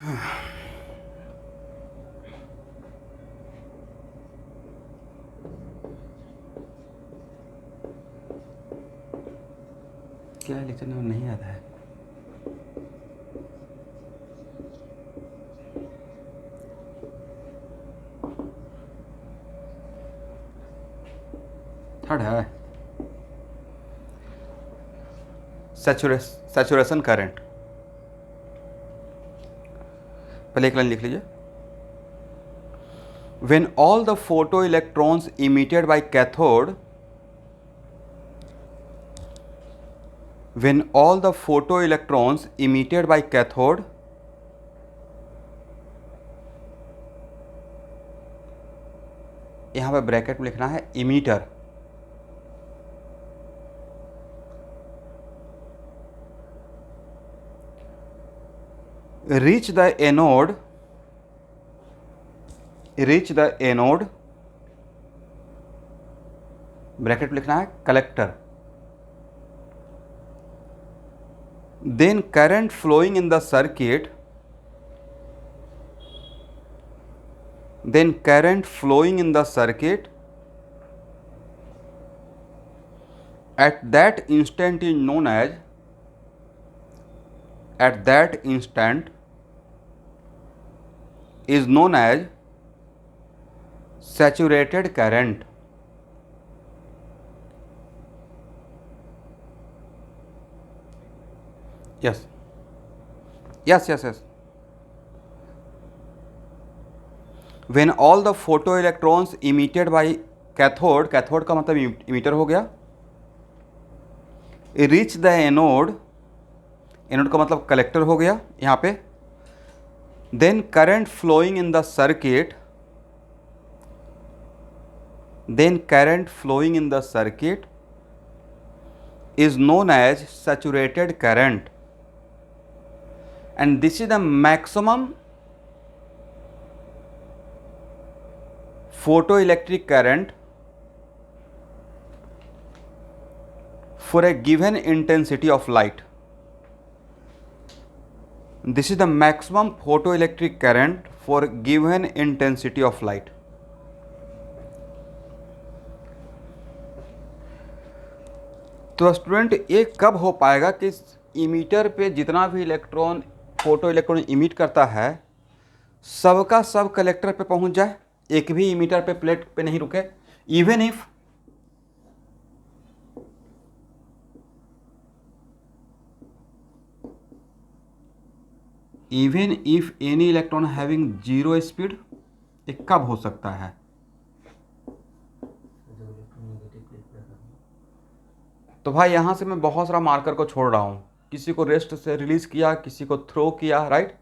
क्या लेक्चर में नहीं आता है? थर्ड है सैचुरेशन करंट। पहले एक लाइन लिख लीजिए। When all the photoelectrons emitted by cathode when all the photoelectrons emitted by cathode यहां पे ब्रैकेट में लिखना है emitter, reach the anode bracket में लिखना है collector, then current flowing in the circuit at that instant is known as saturated current. Yes. When all the photoelectrons emitted by cathode का मतलब इमीटर हो गया, reach the anode का मतलब collector हो गया यहाँ पे, then current flowing in the circuit is known as saturated current, and this is the maximum photoelectric current for a given intensity of light. This is the maximum photoelectric current for given intensity of light. तो student ये कब हो पाएगा कि emitter पे जितना भी electron photo electron emit करता है सबका सब कलेक्टर पे पहुंच जाए, एक भी इमीटर पे प्लेट पे नहीं रुके, even if any electron having zero speed, ये कब हो सकता है? तो भाई यहां से मैं बहुत सारा मार्कर को छोड़ रहा हूं, किसी को रेस्ट से रिलीज किया, किसी को थ्रो किया, राइट?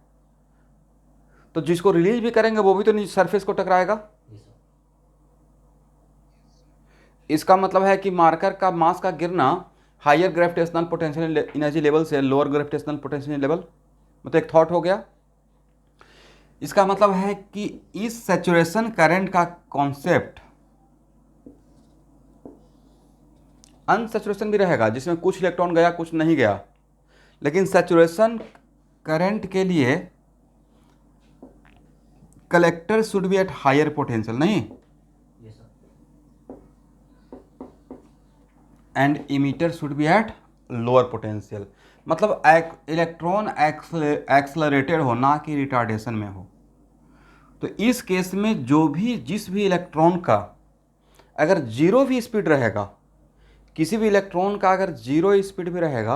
तो जिसको रिलीज भी करेंगे वो भी तो सरफेस को टकराएगा। इसका मतलब है कि मार्कर का मास का गिरना higher gravitational potential energy level से लोअर ग्रेविटेशनल पोटेंशियल लेवल, मतलब एक थॉट हो गया। इसका मतलब है कि इस सैचुरेशन करंट का कॉन्सेप्ट अनसैचुरेशन भी रहेगा, जिसमें कुछ इलेक्ट्रॉन गया कुछ नहीं गया, लेकिन सैचुरेशन करंट के लिए collector should be at higher potential, नहीं? And emitter should be at lower potential, मतलब इलेक्ट्रॉन एक्सलरेटेड हो, ना कि रिटार्डेशन में हो। तो इस केस में जिस भी इलेक्ट्रॉन का अगर जीरो भी स्पीड रहेगा, किसी भी इलेक्ट्रॉन का अगर जीरो स्पीड भी रहेगा,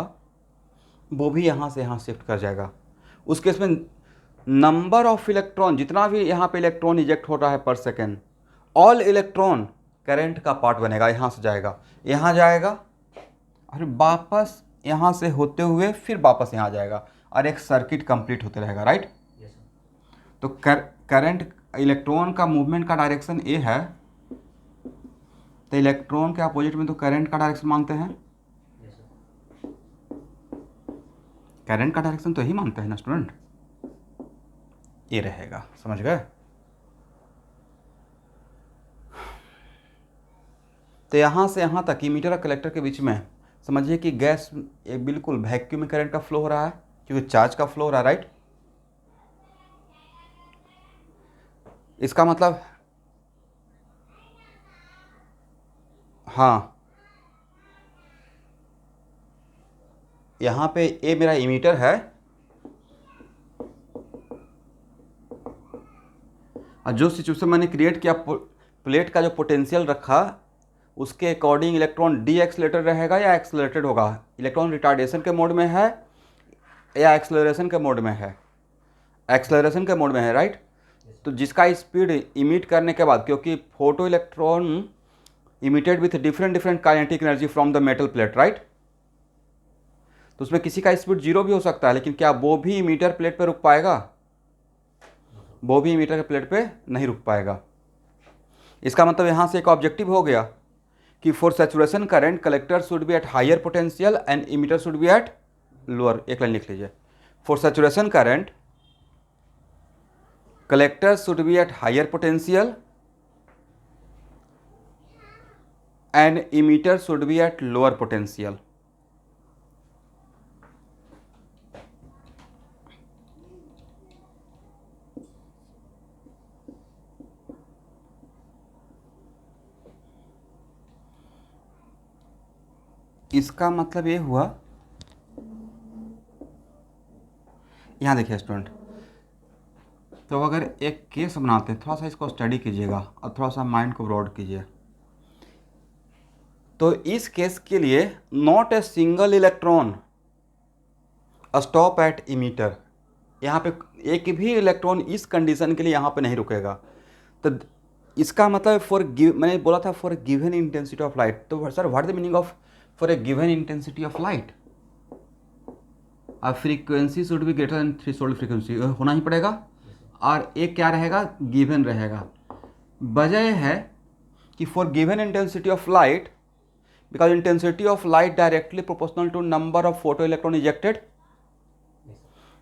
वो भी यहाँ से यहाँ शिफ्ट कर जाएगा। उस केस में नंबर ऑफ इलेक्ट्रॉन, जितना भी यहाँ पे इलेक्ट्रॉन इजेक्ट हो रहा है पर सेकेंड, ऑल इलेक्ट्रॉन करंट का पार्ट बनेगा, यहाँ से जाएगा, यहाँ जाएगा और वापस यहाँ से होते हुए फिर वापस यहाँ जाएगा और एक सर्किट कंप्लीट होते रहेगा, राइट? तो करंट इलेक्ट्रॉन का मूवमेंट का डायरेक्शन ए है, तो इलेक्ट्रॉन के अपोजिट में तो करंट का डायरेक्शन मानते हैं, करंट का डायरेक्शन तो ही मानते हैं ना स्टूडेंट, ये रहेगा, समझ गए? तो यहाँ से यहाँ तक इमीटर और कलेक्टर के बीच में समझिए कि गैस एक बिल्कुल वैक्यूम में करंट का फ्लो हो रहा है, क्योंकि चार्ज का फ्लो हो रहा है, राइट? इसका मतलब हाँ, यहाँ पे ये मेरा इमीटर है और जो सिचुएशन मैंने क्रिएट किया, प्लेट का जो पोटेंशियल रखा उसके अकॉर्डिंग इलेक्ट्रॉन डी एक्सलेटेड रहेगा या एक्सलेटेड होगा, इलेक्ट्रॉन रिटार्डेशन के मोड में है या एक्सलरेशन के मोड में है, एक्सलरेशन के मोड में है, राइट। तो जिसका स्पीड इमिट करने के बाद, क्योंकि photo electron emitted with different different kinetic energy from the metal plate, right. तो उसमें किसी का स्पीड 0 भी हो सकता है, लेकिन क्या वो भी इमीटर प्लेट पे रुक पाएगा? वो भी इमीटर के प्लेट पे नहीं रुक पाएगा। इसका मतलब यहाँ से एक ऑब्जेक्टिव हो गया कि for saturation current collector should be at higher potential and emitter should be at lower. एक लाइन लिख लीजिए, for saturation current collector should be at higher potential and emitter should be at lower potential. इसका मतलब ये हुआ, यहाँ देखिए student, तो अगर एक केस बनाते हैं, थोड़ा सा इसको स्टडी कीजिएगा और थोड़ा सा माइंड को ब्रॉड कीजिए। तो इस केस के लिए not a single electron stop at emitter, यहाँ पे एक भी इलेक्ट्रॉन इस कंडीशन के लिए यहाँ पे नहीं रुकेगा। तो इसका मतलब मैंने बोला था for given intensity of light, तो sir what the meaning of for a given intensity of light? अब frequency should be greater than threshold frequency होना ही पड़ेगा, और एक क्या रहेगा, गिवन रहेगा। वजह है कि for given intensity of light, because intensity of light directly proportional to number of photo electron ejected.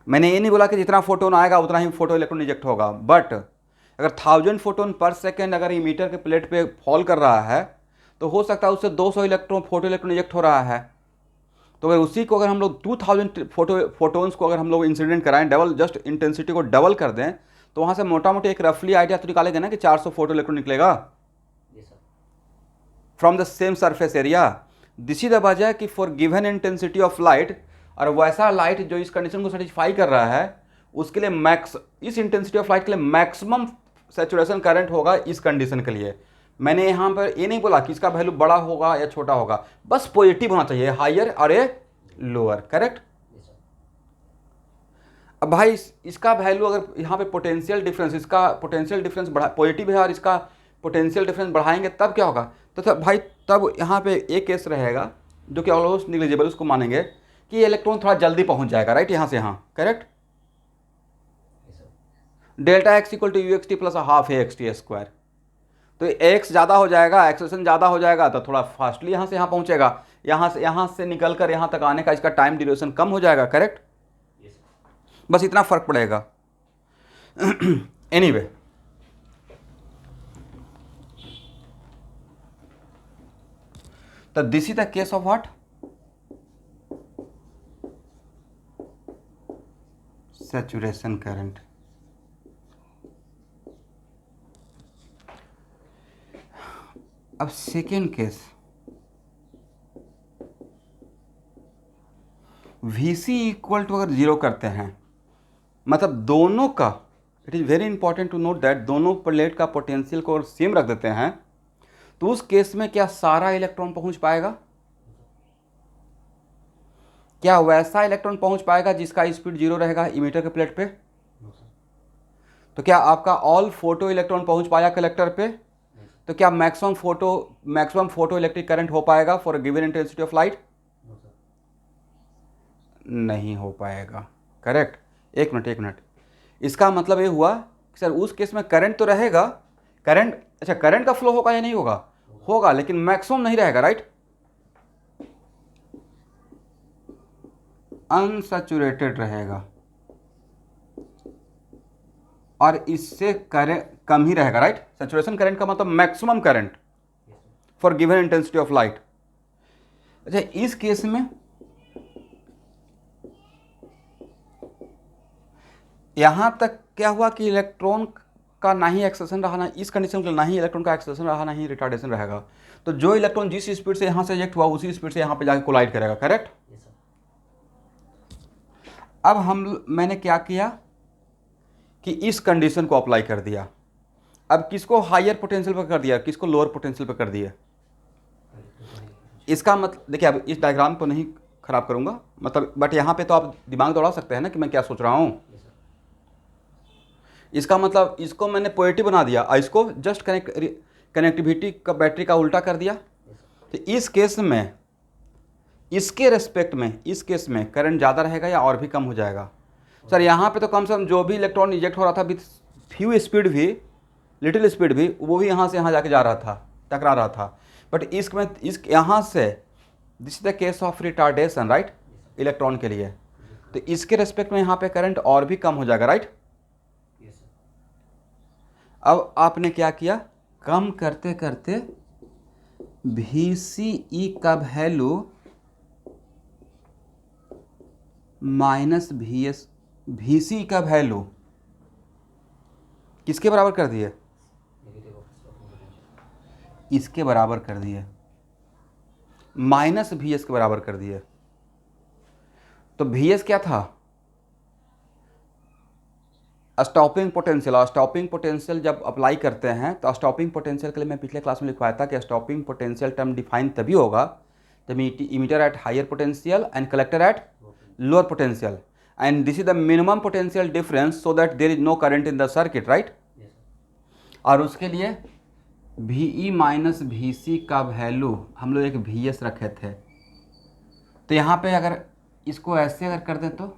मैंने ये नहीं बोला कि जितना फोटोन आएगा उतना ही फोटो इलेक्ट्रॉन इजेक्ट होगा, बट अगर 1000 फोटोन पर सेकेंड अगर इमीटर के प्लेट पे फॉल कर रहा है तो हो सकता है उससे 200 इलेक्ट्रॉन फोटो इलेक्ट्रॉन इजेक्ट हो रहा है। तो अगर उसी को अगर हम लोग 2000 फोटोन्स को अगर हम लोग इंसिडेंट कराएं, डबल जस्ट इंटेंसिटी को डबल कर दें, तो वहाँ से मोटा मोटी एक रफली आइडिया तो निकालेंगे ना कि 400 फोटो इलेक्ट्रॉन निकलेगा from the same surface area. This is the वजह कि for given intensity of light, और वैसा लाइट जो इस कंडीशन को सेटिस्फाई कर रहा है, उसके लिए इस इंटेंसिटी ऑफ लाइट के लिए मैक्सिमम सैचुरेशन करंट होगा इस कंडीशन के लिए। मैंने यहाँ पर ये नहीं बोला कि इसका वैल्यू बड़ा होगा या छोटा होगा, बस पॉजिटिव होना चाहिए, हायर और ए लोअर, करेक्ट। अब भाई इसका वैल्यू अगर यहाँ पे पोटेंशियल डिफरेंस, इसका पोटेंशियल डिफरेंस बढ़ा पॉजिटिव है और इसका पोटेंशियल डिफरेंस बढ़ाएंगे तब क्या होगा? तो भाई तब यहाँ पे एक केस रहेगा जो कि ऑलमोस्ट निग्लिजिबल, उसको मानेंगे कि इलेक्ट्रॉन थोड़ा जल्दी पहुँच जाएगा, राइट, यहाँ से यहाँ, correct. Delta x equal to u x t plus half a x t square. तो एक्स ज़्यादा हो जाएगा, एक्सेलेरेशन ज़्यादा हो जाएगा तो थोड़ा फास्टली यहाँ से यहाँ पहुँचेगा, यहाँ से निकल कर यहाँ तक आने का इसका टाइम ड्यूरेशन कम हो जाएगा, करेक्ट। बस इतना फर्क पड़ेगा। एनीवे तो this is the case of what, saturation current. अब second case, Vc equal to अगर 0 करते हैं, मतलब दोनों का, it is very important to note that दोनों प्लेट का पोटेंशियल को अगर सेम रख देते हैं तो उस केस में क्या सारा इलेक्ट्रॉन पहुंच पाएगा? क्या वैसा इलेक्ट्रॉन पहुंच पाएगा जिसका स्पीड 0 रहेगा इमीटर के प्लेट पे? तो क्या आपका ऑल फोटो इलेक्ट्रॉन पहुंच पाया कलेक्टर पे? तो क्या मैक्सिमम फोटो इलेक्ट्रिक करंट हो पाएगा for given intensity of light? नहीं हो पाएगा, करेक्ट। एक मिनट, इसका मतलब ये हुआ कि सर उस केस में करंट तो रहेगा, करंट का फ्लो होगा या नहीं होगा? होगा, लेकिन मैक्सिमम नहीं रहेगा, राइट, अनसैचुरेटेड रहेगा, और इससे कम ही रहेगा, राइट। सैचुरेशन करंट का मतलब maximum current for given intensity of light. अच्छा, इस केस में यहां तक क्या हुआ कि इलेक्ट्रॉन का ना ही एक्सेलरेशन रहा, ना इस कंडीशन के लिए ना ही इलेक्ट्रॉन का एक्सेलरेशन रहा, ना ही रिटार्डेशन रहेगा। तो जो इलेक्ट्रॉन जिस स्पीड से यहाँ से इजेक्ट हुआ उसी स्पीड से यहाँ पे जाके कोलाइड करेगा, करेक्ट। अब मैंने क्या किया कि इस कंडीशन को अप्लाई कर दिया। अब किसको हायर पोटेंशियल पर कर दिया, किसको लोअर पोटेंशियल पर कर दिया। इसका मतलब देखिए, अब इस डायग्राम को नहीं खराब करूंगा, मतलब बट यहाँ पे तो आप दिमाग दौड़ा सकते हैं ना कि मैं क्या सोच रहा हूँ। इसका मतलब इसको मैंने पॉजिटिव बना दिया और इसको जस्ट कनेक्टिविटी का बैटरी का उल्टा कर दिया। तो इस केस में इसके रेस्पेक्ट में इस केस में करंट ज़्यादा रहेगा या और भी कम हो जाएगा। सर यहाँ पे तो कम से कम जो भी इलेक्ट्रॉन इजेक्ट हो रहा था विथ फ्यू स्पीड भी, लिटिल स्पीड भी, वो भी यहाँ से यहाँ जाके जा रहा था, टकरा रहा था। बट इसमें इस यहाँ से this is the case of retardation, right, electron के लिए। तो इसके रेस्पेक्ट में यहाँ पे करंट और भी कम हो जाएगा, राइट। अब आपने क्या किया, कम करते करते VCE का वैल्यू माइनस VC का वैल्यू किसके बराबर कर दिए, इसके बराबर कर दिए, माइनस VS के बराबर कर दिए। तो VS क्या था, स्टॉपिंग पोटेंशियल। और स्टॉपिंग पोटेंशियल जब अप्लाई करते हैं तो स्टॉपिंग पोटेंशियल के लिए मैं पिछले क्लास में लिखवाया था कि स्टॉपिंग पोटेंशियल टर्म डिफाइन तभी होगा जब emitter at higher potential and collector at lower potential, and this is the minimum potential difference so that there is no current in the circuit, right. और उसके लिए VE माइनस VC का value हम लोग एक VS रखे थे। तो यहाँ पे अगर इसको ऐसे अगर कर दें तो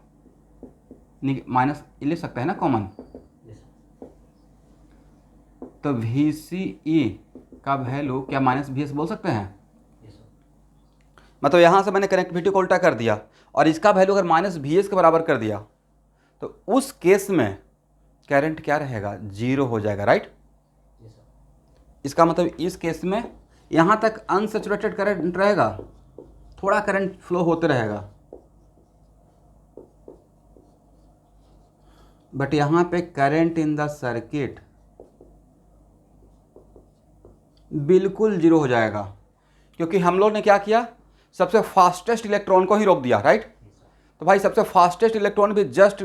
माइनस ले सकते हैं ना कॉमन। तो VCE का वैल्यू क्या माइनस VS बोल सकते हैं। मतलब यहाँ से मैंने कनेक्टिविटी को उल्टा कर दिया और इसका वैल्यू अगर माइनस VS के बराबर कर दिया तो उस केस में करंट क्या रहेगा, 0 हो जाएगा, राइट। इसका मतलब इस केस में यहाँ तक अनसैचुरेटेड करंट रहेगा, थोड़ा करंट फ्लो होते रहेगा, बट यहाँ पे करंट इन द सर्किट बिल्कुल 0 हो जाएगा, क्योंकि हम लोग ने क्या किया, सबसे फास्टेस्ट इलेक्ट्रॉन को ही रोक दिया, राइट। तो भाई सबसे फास्टेस्ट इलेक्ट्रॉन भी just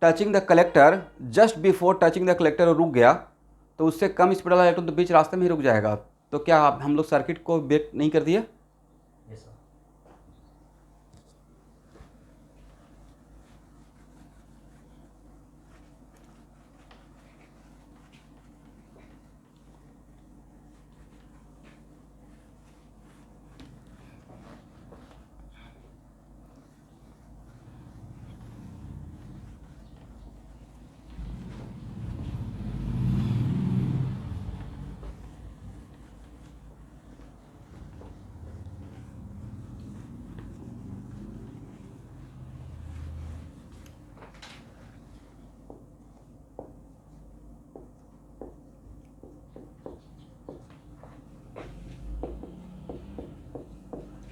touching the collector, just before touching the collector रुक गया, तो उससे कम स्पीड वाला इलेक्ट्रॉन तो बीच रास्ते में ही रुक जाएगा। तो क्या हम लोग सर्किट को ब्रेक नहीं कर दिए।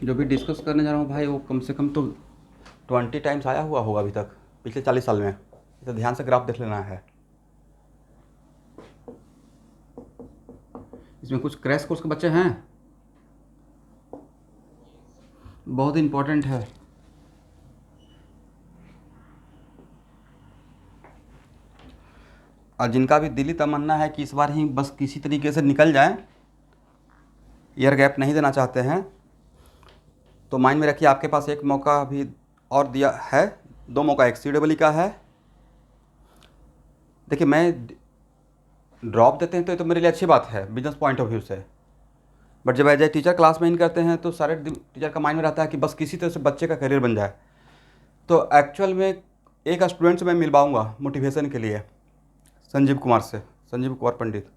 जो भी डिस्कस करने जा रहा हूँ भाई वो कम से कम तो 20 टाइम्स आया हुआ होगा अभी तक, पिछले 40 साल में। तो ध्यान से ग्राफ देख लेना है। इसमें कुछ क्रैश कोर्स के बच्चे हैं, बहुत इंपॉर्टेंट है। और जिनका भी दिली तमन्ना है कि इस बार ही बस किसी तरीके से निकल जाए, ईयर गैप नहीं देना चाहते हैं, तो माइंड में रखिए आपके पास एक मौका भी और दिया है, 2 मौका, एक CEE का है। देखिए मैं ड्रॉप देते हैं तो ये तो मेरे लिए अच्छी बात है बिजनेस पॉइंट ऑफ व्यू से, बट जब एज ए टीचर क्लास में इन करते हैं तो सारे टीचर का माइंड में रहता है कि बस किसी तरह से बच्चे का करियर बन जाए। तो एक्चुअल में एक स्टूडेंट से मैं मिलवाऊँगा मोटिवेशन के लिए, संजीव कुमार पंडित।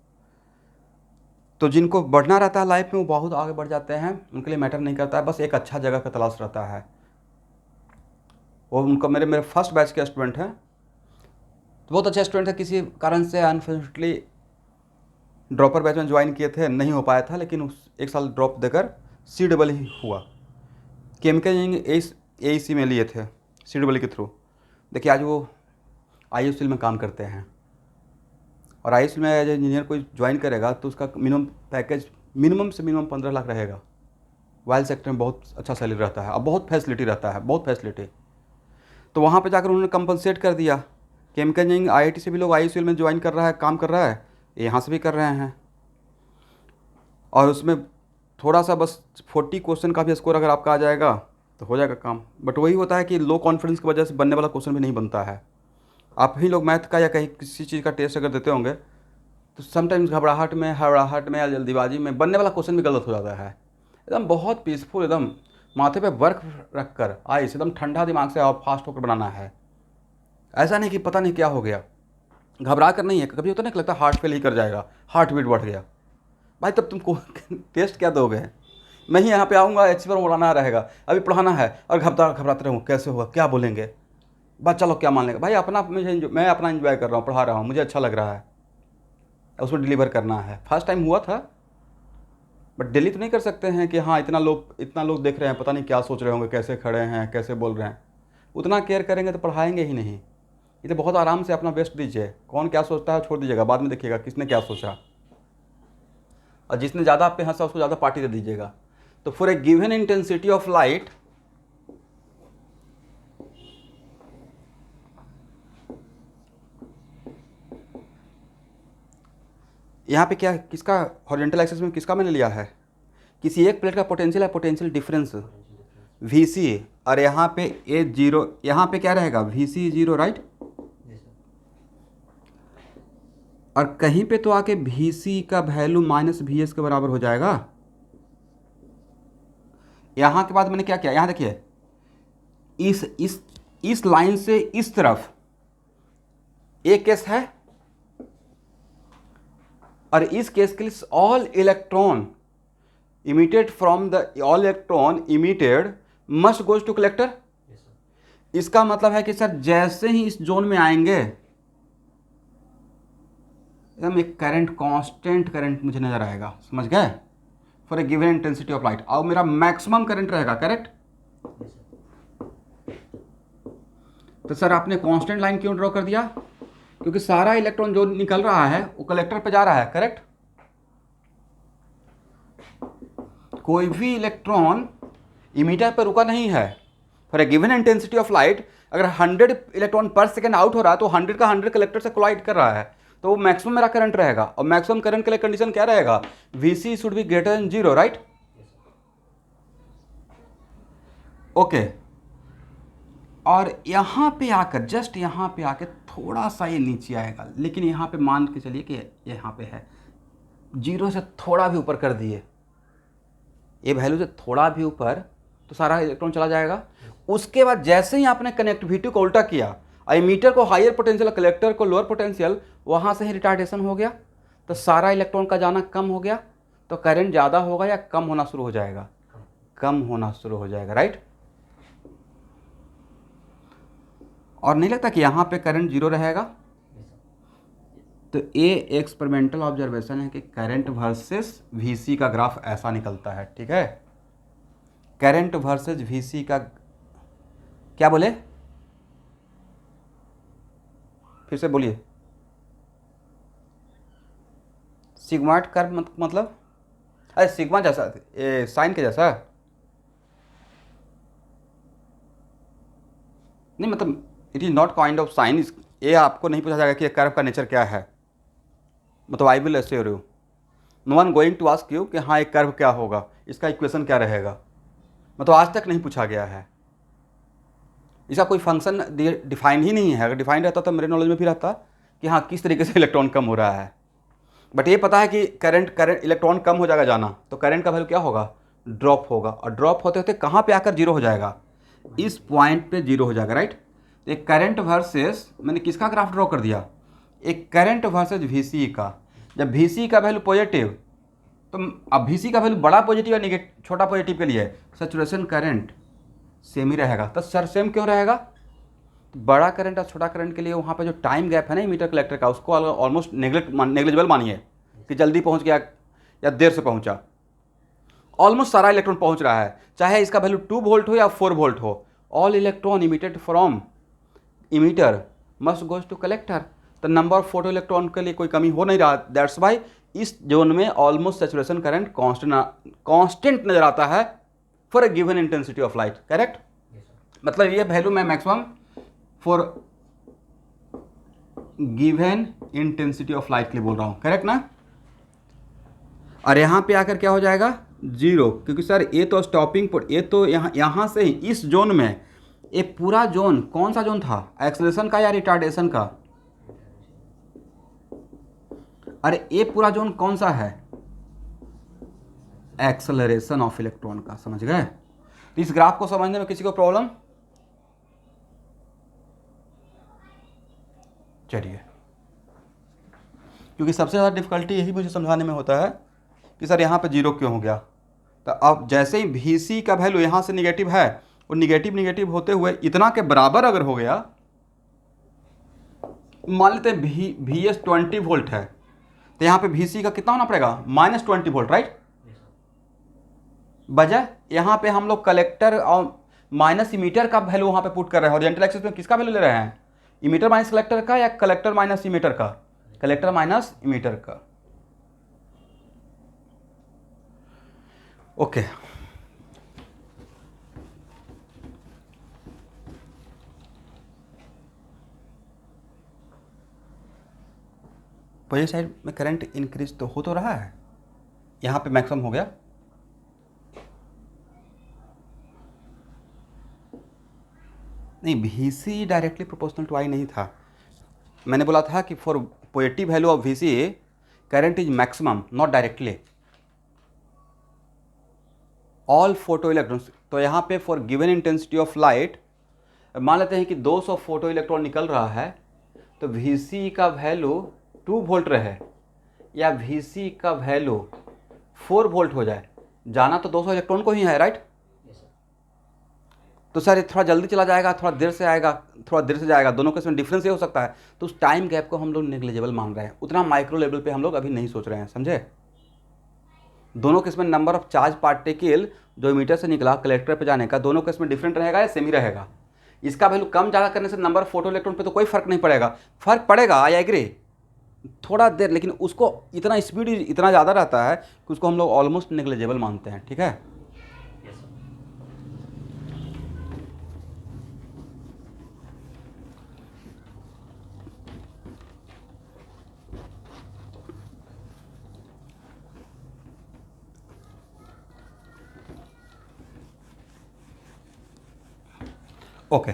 तो जिनको बढ़ना रहता है लाइफ में वो बहुत आगे बढ़ जाते हैं, उनके लिए मैटर नहीं करता है, बस एक अच्छा जगह का तलाश रहता है। वो उनका मेरे फर्स्ट बैच के स्टूडेंट हैं, तो बहुत अच्छे स्टूडेंट है, किसी कारण से अनफॉर्चुनेटली ड्रॉपर बैच में ज्वाइन किए थे, नहीं हो पाया था, लेकिन उस 1 साल ड्रॉप देकर CEE ही हुआ। केमिकल इंजीनियरिंग AEC में लिए थे CEE के थ्रू। देखिए आज वो IOCL में काम करते हैं। और आई में एज इंजीनियर कोई ज्वाइन करेगा तो उसका मिनिमम पैकेज मिनिमम से मिनिमम 15 लाख रहेगा। वाइल्ड सेक्टर में बहुत अच्छा सैलरी रहता है और बहुत फैसिलिटी रहता है, बहुत फैसिलिटी। तो वहाँ पे जाकर उन्होंने कंपनसेट कर दिया। केमिकल इंजीनियरिंग आईआईटी से भी लोग आईसीएल में ज्वाइन कर रहा है, काम कर रहा है, यहाँ से भी कर रहे हैं। और उसमें थोड़ा सा बस 40 क्वेश्चन का भी स्कोर अगर आपका आ जाएगा तो हो जाएगा काम। बट वही होता है कि लो कॉन्फिडेंस की वजह से बनने वाला क्वेश्चन भी नहीं बनता है। आप ही लोग मैथ का या कहीं किसी चीज़ का टेस्ट अगर देते होंगे तो समटाइम्स घबराहट में या जल्दीबाजी में बनने वाला क्वेश्चन भी गलत हो जाता है। एकदम बहुत पीसफुल, एकदम माथे पे वर्क रख कर आइस एकदम ठंडा दिमाग से और फास्ट होकर बनाना है। ऐसा नहीं कि पता नहीं क्या हो गया, घबरा कर नहीं है। कभी होता नहीं लगता हार्ट फेल ही कर जाएगा, हार्ट बीट बढ़ गया, भाई तब तुमको टेस्ट क्या दोगे? मैं ही यहाँ पे आऊँगा, एक्सपर उड़ाना रहेगा, अभी पढ़ाना है और घबराते रहूँ कैसे होगा, क्या बोलेंगे, बच्चा लोग क्या मान लेगा। भाई अपना मैं अपना एंजॉय कर रहा हूँ, पढ़ा रहा हूँ, मुझे अच्छा लग रहा है, उसको डिलीवर करना है। फर्स्ट टाइम हुआ था बट डेली तो नहीं कर सकते हैं कि हाँ इतना लोग देख रहे हैं, पता नहीं क्या सोच रहे होंगे, कैसे खड़े हैं, कैसे बोल रहे हैं। उतना केयर करेंगे तो पढ़ाएंगे ही नहीं। ये तो बहुत आराम से अपना बेस्ट दीजिए, कौन क्या सोचता है छोड़ दीजिएगा, बाद में देखिएगा किसने क्या सोचा। और जिसने ज़्यादा आप पे हंसा उसको ज़्यादा पार्टी दे दीजिएगा। तो for a given intensity of light, यहाँ पे क्या किसका हॉरिजॉन्टल एक्सिस में किसका मैंने लिया है, किसी एक प्लेट का पोटेंशियल है, पोटेंशियल डिफरेंस Vc, और यहाँ पे ए जीरो, यहाँ पे क्या रहेगा Vc 0, राइट। और कहीं पे तो आके Vc का वैल्यू -Vs के बराबर हो जाएगा। यहाँ के बाद मैंने क्या किया, यहाँ देखिए इस लाइन से इस तरफ एक केस है, और इस केस के लिए all electron emitted must goes to collector. इसका मतलब है कि सर जैसे ही इस जोन में आएंगे एकदम एक करंट, कांस्टेंट करंट मुझे नजर आएगा, समझ गए, for a given intensity of light. और मेरा मैक्सिमम करंट रहेगा, करेक्ट। तो सर आपने कांस्टेंट लाइन क्यों ड्रॉ कर दिया? क्योंकि सारा इलेक्ट्रॉन जो निकल रहा है वो कलेक्टर पे जा रहा है, करेक्ट। कोई भी इलेक्ट्रॉन इमीटर पर रुका नहीं है। For a given intensity of light अगर 100 इलेक्ट्रॉन पर सेकेंड आउट हो रहा है तो 100 का 100 कलेक्टर से कोलाइड कर रहा है, तो वो मैक्सिमम मेरा करंट रहेगा। और मैक्सिमम करंट के लिए कंडीशन क्या रहेगा, Vc should be greater then 0, right. Okay, और यहाँ पे आकर जस्ट यहाँ पे आके थोड़ा सा ये नीचे आएगा, लेकिन यहाँ पे मान के चलिए कि यहाँ पे है 0 से थोड़ा भी ऊपर कर दिए, ये वैल्यू से थोड़ा भी ऊपर, तो सारा इलेक्ट्रॉन चला जाएगा। उसके बाद जैसे ही आपने कनेक्टिविटी को उल्टा किया, एमीटर को हायर पोटेंशियल, कलेक्टर को लोअर पोटेंशियल, वहाँ से ही रिटार्डेशन हो गया, तो सारा इलेक्ट्रॉन का जाना कम हो गया। तो करंट ज़्यादा होगा या कम होना शुरू हो जाएगा? कम होना शुरू हो जाएगा, राइट। और नहीं लगता कि यहाँ पे करंट 0 रहेगा? तो ये एक्सपेरिमेंटल ऑब्जर्वेशन है कि करंट वर्सेस Vc का ग्राफ ऐसा निकलता है, ठीक है। करंट वर्सेस Vc का क्या बोले, फिर से बोलिए। सिग्माइड कर्व मतलब, अरे सिग्मा जैसा, साइन के जैसा नहीं, मतलब it is not kind of sine. ये आपको नहीं पूछा जाएगा कि कर्व का नेचर क्या है, मतलब I will assure you, no one going to ask you कि हाँ एक कर्व क्या होगा, इसका इक्वेशन क्या रहेगा, मतलब आज तक नहीं पूछा गया है। इसका कोई फंक्शन डिफाइन ही नहीं है। अगर डिफाइन रहता तो मेरे नॉलेज में भी रहता कि हाँ किस तरीके से इलेक्ट्रॉन कम हो रहा है। बट ये पता है कि करंट इलेक्ट्रॉन कम हो जाएगा जाना, तो करंट का वैल्यू क्या होगा, ड्रॉप होगा। और ड्रॉप होते होते कहाँ पे आकर 0 हो जाएगा, इस पॉइंट पे 0 हो जाएगा, राइट। एक करंट वर्सेस, मैंने किसका ग्राफ ड्रॉ कर दिया, एक करंट वर्सेस Vc का। जब Vc का वैल्यू पॉजिटिव, तो अब Vc का वैल्यू बड़ा पॉजिटिव या नेगेटिव, छोटा पॉजिटिव के लिए सैचुरेशन करंट सेम ही रहेगा। तो सर सेम क्यों रहेगा, बड़ा करंट और छोटा करंट के लिए वहाँ पे जो टाइम गैप है ना इमीटर कलेक्टर का, उसको ऑलमोस्ट नेग्लिजिबल मानिए कि जल्दी पहुँच गया या देर से पहुँचा। ऑलमोस्ट सारा इलेक्ट्रॉन पहुँच रहा है, चाहे इसका वैल्यू 2 वोल्ट हो या 4 वोल्ट हो। All electron emitted from emitter must goes to collector. तो नंबर ऑफ फोटो इलेक्ट्रॉन के लिए कोई कमी हो नहीं रहा, दैट्स वाई इस जोन में ऑलमोस्ट सेचुरेशन करंट कांस्टेंट नजर आता है for a given intensity of light, correct. मतलब ये वैल्यू मैं maximum for given intensity of light के लिए बोल रहा हूं, करेक्ट ना। और यहां पे आकर क्या हो जाएगा 0, क्योंकि सर ये तो स्टॉपिंग पॉइंट, ये तो यहां से ही इस जोन में, ये पूरा जोन कौन सा जोन था, एक्सेलरेशन का या रिटार्डेशन का। अरे ये पूरा जोन कौन सा है, एक्सेलरेशन ऑफ इलेक्ट्रॉन का, समझ गए। तो इस ग्राफ को समझने में किसी को प्रॉब्लम, चलिए, क्योंकि सबसे ज़्यादा डिफिकल्टी यही मुझे समझाने में होता है कि सर यहाँ पे 0 क्यों हो गया। तो अब जैसे ही VC का वैल्यू यहाँ से निगेटिव है, और निगेटिव होते हुए इतना के बराबर अगर हो गया, मान लेते हैं VS 20 वोल्ट है, तो यहाँ पे VC का कितना होना पड़ेगा -20 वोल्ट, राइट। बजाय यहाँ पे हम लोग कलेक्टर और माइनस इमीटर का वैल्यू वहाँ पे पुट कर रहे हैं, ओरिएंटल एक्सिस में किसका वैल्यू ले रहे हैं, इमीटर माइनस कलेक्टर का या कलेक्टर माइनस इमीटर का, कलेक्टर माइनस इमीटर का। ओके, पॉजिटिव साइड में करंट इंक्रीज तो हो तो रहा है, यहाँ पे मैक्सिमम हो गया। नहीं, VC directly proportional to I नहीं था, मैंने बोला था कि for positive value of VC current is maximum not directly all photo electrons. तो यहाँ पे for given intensity of light मान लेते हैं कि 200 फोटो इलेक्ट्रॉन निकल रहा है, तो VC का वैल्यू 2 वोल्ट रहे या VC का वैल्यू 4 वोल्ट हो जाए, जाना तो 200 इलेक्ट्रॉन को ही है, राइट। तो सर ये थोड़ा जल्दी चला जाएगा, थोड़ा देर से आएगा, थोड़ा देर से जाएगा, दोनों के इसमें डिफरेंस ये हो सकता है। तो उस टाइम गैप को हम लोग नेग्लिजिबल मान रहे हैं, उतना माइक्रो लेवल पे हम लोग अभी नहीं सोच रहे हैं, समझे। दोनों के इसमें नंबर ऑफ चार्ज पार्टिकल जो इमीटर से निकला कलेक्टर पे जाने का, दोनों के इसमें डिफरेंट रहेगा या सेम ही रहेगा। इसका वैल्यू कम ज़्यादा करने से नंबर ऑफ फोटो इलेक्ट्रॉन पे तो कोई फर्क नहीं पड़ेगा, फर्क पड़ेगा, आई एग्री, थोड़ा देर, लेकिन उसको इतना स्पीड इतना ज़्यादा रहता है कि उसको हम लोग ऑलमोस्ट नेग्लिजिबल मानते हैं, ठीक है। ओके,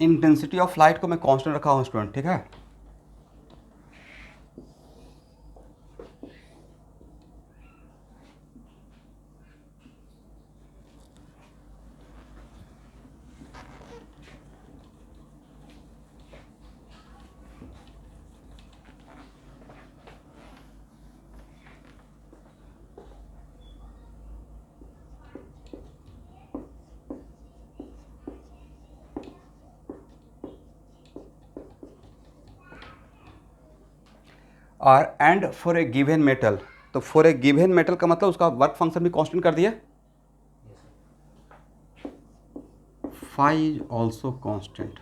इंटेंसिटी ऑफ लाइट को मैं कांस्टेंट रखा हूँ स्टूडेंट, ठीक है। और and for a given metal, तो फॉर ए गिवन मेटल का मतलब उसका वर्क फंक्शन भी कांस्टेंट कर दिया, फाई इज ऑल्सो कांस्टेंट।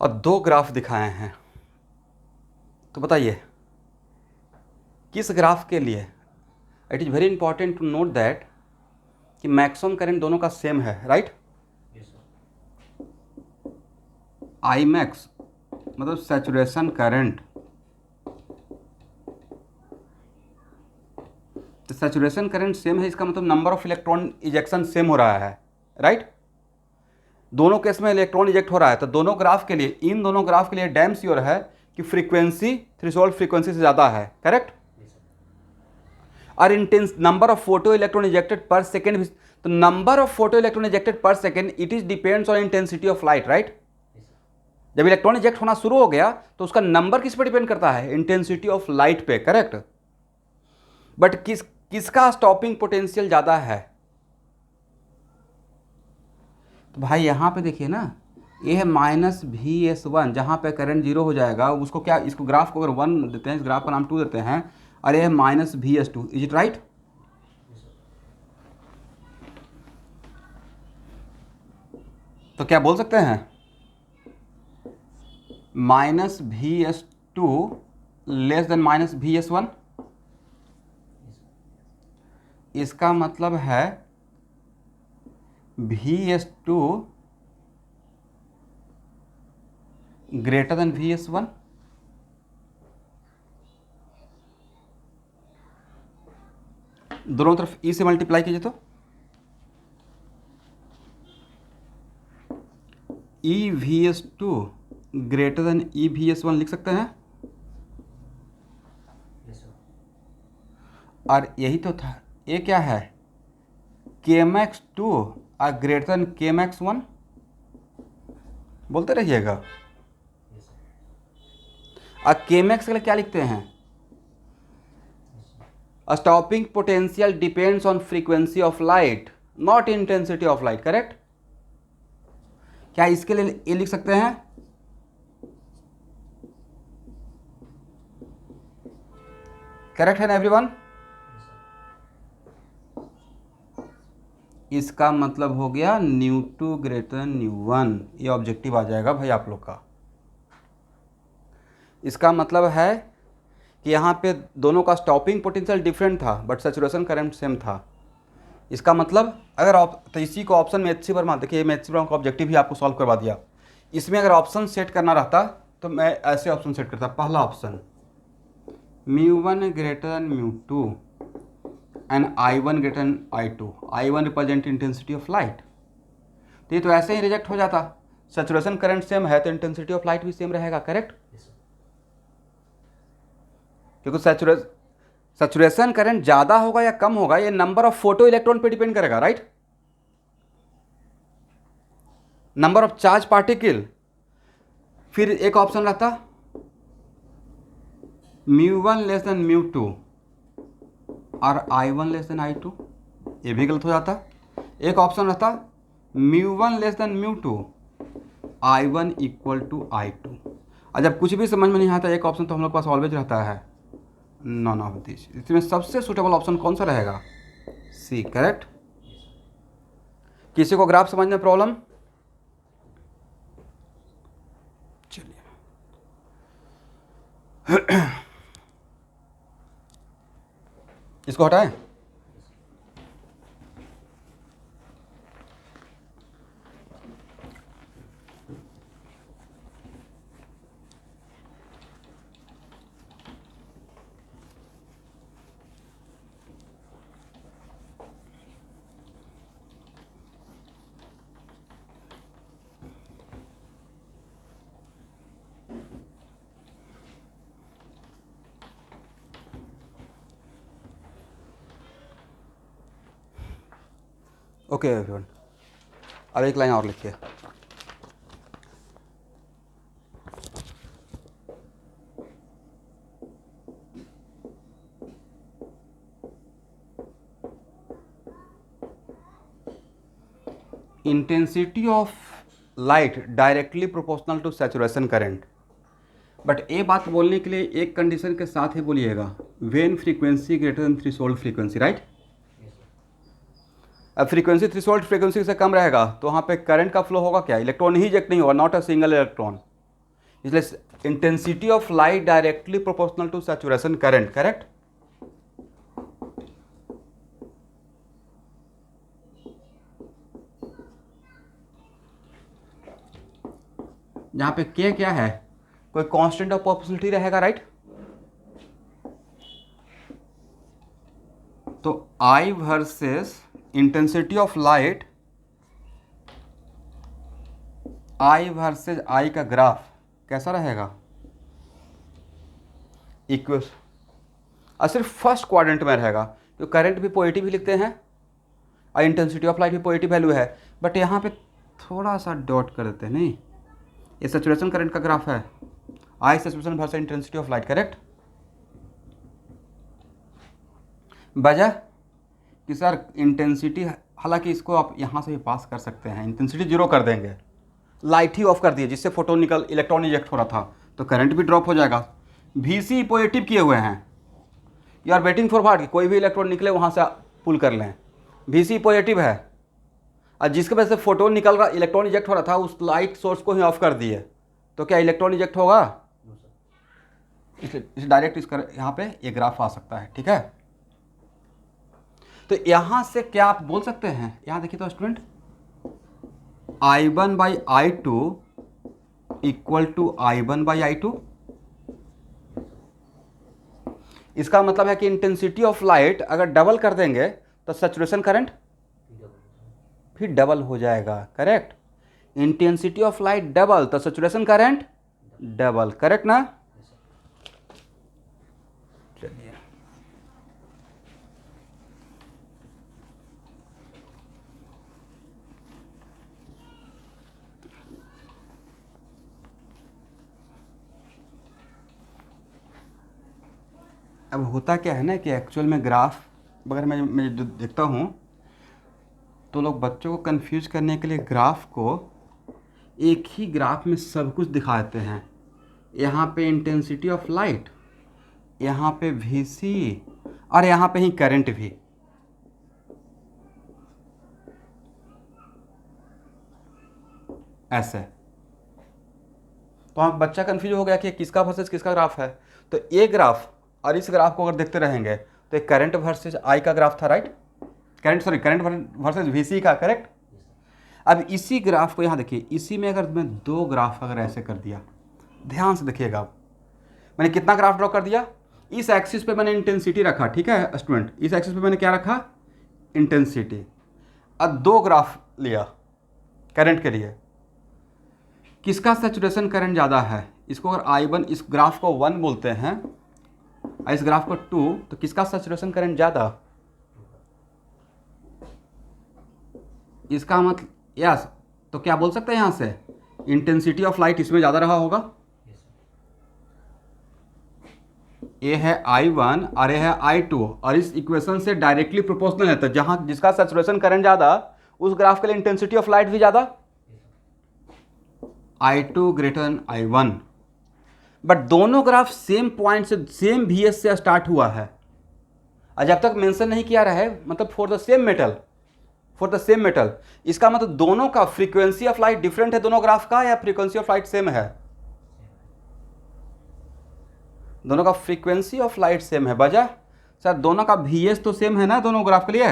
और 2 ग्राफ दिखाए हैं, तो बताइए किस ग्राफ के लिए it is very important to note that कि मैक्सिमम करंट दोनों का सेम है, राइट। आई मैक्स मतलब सैचुरेशन करंट, तो सैचुरेशन करंट सेम है, इसका मतलब number of electron ejection same हो रहा है, राइट। दोनों केस में इलेक्ट्रॉन इजेक्ट हो रहा है, तो दोनों ग्राफ के लिए, इन दोनों ग्राफ के लिए डैम श्योर है कि फ्रीक्वेंसी थ्रेशोल्ड फ्रीक्वेंसी से ज़्यादा है, करेक्ट। और intense number of photo electron ejected per second, तो number of photo electron ejected per second it is depends on intensity of light, right. जब इलेक्ट्रॉन इजेक्ट होना शुरू हो गया तो उसका नंबर किस पर डिपेंड करता है, इंटेंसिटी ऑफ लाइट पे, करेक्ट। बट किसका स्टॉपिंग पोटेंशियल ज्यादा है, तो भाई यहां पे देखिए ना, ये है -VS1, जहां पे करंट जीरो हो जाएगा, उसको क्या, इसको ग्राफ को अगर 1 देते हैं, इस ग्राफ का नाम 2 देते हैं, और ये है -VS2, इज इट राइट। तो क्या बोल सकते हैं, -VS2 लेस देन -VS1, इसका मतलब है VS2 ग्रेटर देन VS1। दोनों तरफ E से मल्टीप्लाई कीजिए तो EVS2 ग्रेटर देन EVS1 लिख सकते हैं। और यही तो था, ये क्या है, KMax2 और ग्रेटर देन KMax1, बोलते रहिएगा। और KMax के लिए क्या लिखते हैं, stopping potential depends on frequency of light not intensity of light, correct. क्या इसके लिए ये लिख सकते हैं, करेक्ट है ना एवरीवन। इसका मतलब हो गया 𝛎2 ग्रेटर देन 𝛎1, ये ऑब्जेक्टिव आ जाएगा भाई आप लोग का। इसका मतलब है कि यहाँ पे दोनों का स्टॉपिंग पोटेंशियल डिफरेंट था बट सैचुरेशन करंट सेम था। इसका मतलब अगर आप, तो इसी को ऑप्शन में HC वर्मा, देखिए मैं HC वर्मा का ऑब्जेक्टिव भी आपको सॉल्व करवा दिया। इसमें अगर ऑप्शन सेट करना रहता तो मैं ऐसे ऑप्शन सेट करता, पहला option 𝛎1 greater than 𝛎2 and I1 greater than I2, I1 represent intensity of light. तो ये तो ऐसे ही रिजेक्ट हो जाता, सैचुरेशन करंट सेम है तो इंटेंसिटी ऑफ लाइट भी सेम रहेगा, करेक्ट। क्योंकि सैचुरेशन करंट ज़्यादा होगा या कम होगा ये नंबर ऑफ फोटो इलेक्ट्रॉन पे डिपेंड करेगा, right, number of charge particle. फिर एक ऑप्शन रहता 𝛎1 लेस देन 𝛎2 और I1 लेस देन I2, ये भी गलत हो जाता। एक ऑप्शन रहता 𝛎1 less than 𝛎2 I1 equal to I2। और जब कुछ भी समझ में नहीं आता एक ऑप्शन तो हम लोग के पास ऑलवेज रहता है नॉन ऑफ दिस। इसमें सबसे सुटेबल ऑप्शन कौन सा रहेगा, C, करेक्ट। किसी को ग्राफ समझने में प्रॉब्लम, चलिए इसको हटाएं। ओके एवरीवन, अब एक लाइन और लिखिए, intensity of light directly proportional to saturation current. But ये बात बोलने के लिए एक कंडीशन के साथ ही बोलिएगा, when frequency greater than threshold frequency, right. अब फ्रीक्वेंसी थ्रेशोल्ड फ्रीक्वेंसी से कम रहेगा तो वहाँ पे करंट का फ्लो होगा क्या, इलेक्ट्रॉन ही इजेक्ट नहीं होगा, नॉट अ सिंगल इलेक्ट्रॉन। इसलिए intensity of light directly proportional to saturation current, correct. यहाँ पे K क्या है, कोई कांस्टेंट ऑफ प्रोपोर्शनलिटी रहेगा, राइट। तो I versus intensity of light I versus I का ग्राफ कैसा रहेगा, इक्वेशन, और सिर्फ फर्स्ट क्वाड्रेंट में रहेगा। तो करंट भी पॉजिटिव ही लिखते हैं और इंटेंसिटी ऑफ लाइट भी पॉजिटिव वैल्यू है, बट यहाँ पे थोड़ा सा डॉट कर देते हैं। नहीं, ये सैचुरेशन करंट का ग्राफ है, I saturation versus intensity of light, correct. वजह कि सर इंटेंसिटी, हालांकि इसको आप यहाँ से भी पास कर सकते हैं, इंटेंसिटी जीरो कर देंगे, लाइट ही ऑफ कर दिए जिससे फोटोन निकल इलेक्ट्रॉन इजेक्ट हो रहा था, तो करंट भी ड्रॉप हो जाएगा। VC पॉजिटिव किए हुए हैं, you are waiting for what, कोई भी इलेक्ट्रॉन निकले वहाँ से पुल कर लें। VC पॉजिटिव है और जिसके वजह से फोटोन निकल रहा, इलेक्ट्रॉन इजेक्ट हो रहा था, उस लाइट सोर्स को ही ऑफ कर दिए, तो क्या इलेक्ट्रॉन इजेक्ट होगा? इसलिए डायरेक्ट इसका यहाँ पे ये ग्राफ आ सकता है, ठीक है। तो यहाँ से क्या आप बोल सकते हैं, यहाँ देखिए तो student, I1 by I2 equal to I1 by I2। इसका मतलब है कि इंटेंसिटी ऑफ लाइट अगर डबल कर देंगे तो सैचुरेशन करंट भी डबल हो जाएगा, correct. Intensity of light double तो सैचुरेशन करंट डबल, करेक्ट ना। चलिए अब होता क्या है ना कि एक्चुअल में ग्राफ अगर मैं जो देखता हूँ तो लोग बच्चों को कंफ्यूज करने के लिए ग्राफ को एक ही ग्राफ में सब कुछ दिखा देते हैं। यहाँ पे इंटेंसिटी ऑफ लाइट, यहाँ पे VC और यहाँ पे ही करंट भी। ऐसे तो हम बच्चा कंफ्यूज हो गया कि किसका वर्सेस किसका ग्राफ है। तो ये ग्राफ और इस ग्राफ को अगर देखते रहेंगे तो एक करंट वर्सेस आई का ग्राफ था, राइट। करंट वर्सेस VC का, करेक्ट। अब इसी ग्राफ को यहाँ देखिए, इसी में अगर मैं दो ग्राफ अगर ऐसे कर दिया, ध्यान से देखिएगा, मैंने कितना ग्राफ ड्रॉ कर दिया। इस एक्सिस पे मैंने इंटेंसिटी रखा, ठीक है स्टूडेंट, इस एक्सिस पे मैंने क्या रखा, इंटेंसिटी। अब दो ग्राफ लिया करंट के लिए, किसका सैचुरेशन करंट ज़्यादा है। इसको अगर I1, इस ग्राफ को 1 बोलते हैं और इस ग्राफ को 2, तो किसका सैचुरेशन करंट ज़्यादा, इसका मतलब यस। तो क्या बोल सकते हैं यहाँ से, इंटेंसिटी ऑफ लाइट इसमें ज़्यादा रहा होगा। ये है I1 और ये है I2 और इस इक्वेशन से डायरेक्टली प्रोपोर्शनल है, तो जहाँ जिसका सैचुरेशन करंट ज़्यादा उस ग्राफ के लिए इंटेंसिटी ऑफ लाइट भी ज़्यादा, I2 greater than I1। But दोनों ग्राफ सेम पॉइंट से, सेम VS से स्टार्ट हुआ है और जब तक मेंशन नहीं किया रहा है, मतलब फॉर द सेम मेटल, इसका मतलब दोनों का फ्रीक्वेंसी ऑफ लाइट डिफरेंट है दोनों ग्राफ का, या फ्रीक्वेंसी ऑफ लाइट सेम है। दोनों का फ्रीक्वेंसी ऑफ लाइट सेम है। वजह सर दोनों का VS तो सेम है ना दोनों ग्राफ के लिए,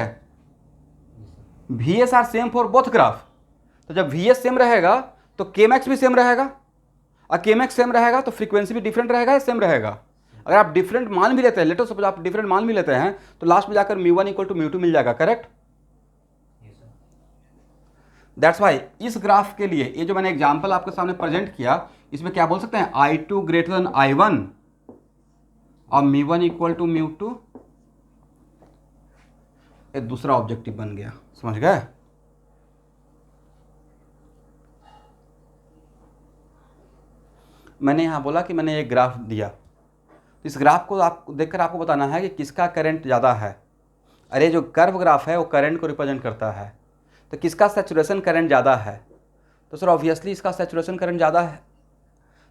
VS are same for both graph. तो जब VS सेम रहेगा तो Kmax भी सेम रहेगा, और Kmax सेम रहेगा तो फ्रीक्वेंसी भी डिफरेंट रहेगा या सेम रहेगा। अगर आप डिफरेंट मान भी लेते हैं, लेट अस सपोज आप डिफरेंट मान भी लेते हैं, तो लास्ट में जाकर μ1 इक्वल टू μ2 मिल जाएगा, करेक्ट। दैट्स वाई इस ग्राफ के लिए ये जो मैंने एग्जांपल आपके सामने प्रेजेंट किया, इसमें क्या बोल सकते हैं, I2 ग्रेटर देन I1 और μ1 इक्वल टू μ2। ये दूसरा ऑब्जेक्टिव बन गया, समझ गए। मैंने यहाँ बोला कि मैंने एक ग्राफ दिया, तो इस ग्राफ को आप देखकर आपको बताना है कि किसका करंट ज़्यादा है। अरे जो कर्व ग्राफ है वो करंट को रिप्रेजेंट करता है, तो किसका सैचुरेशन करंट ज़्यादा है, तो सर ऑब्वियसली इसका सैचुरेशन करंट ज़्यादा है।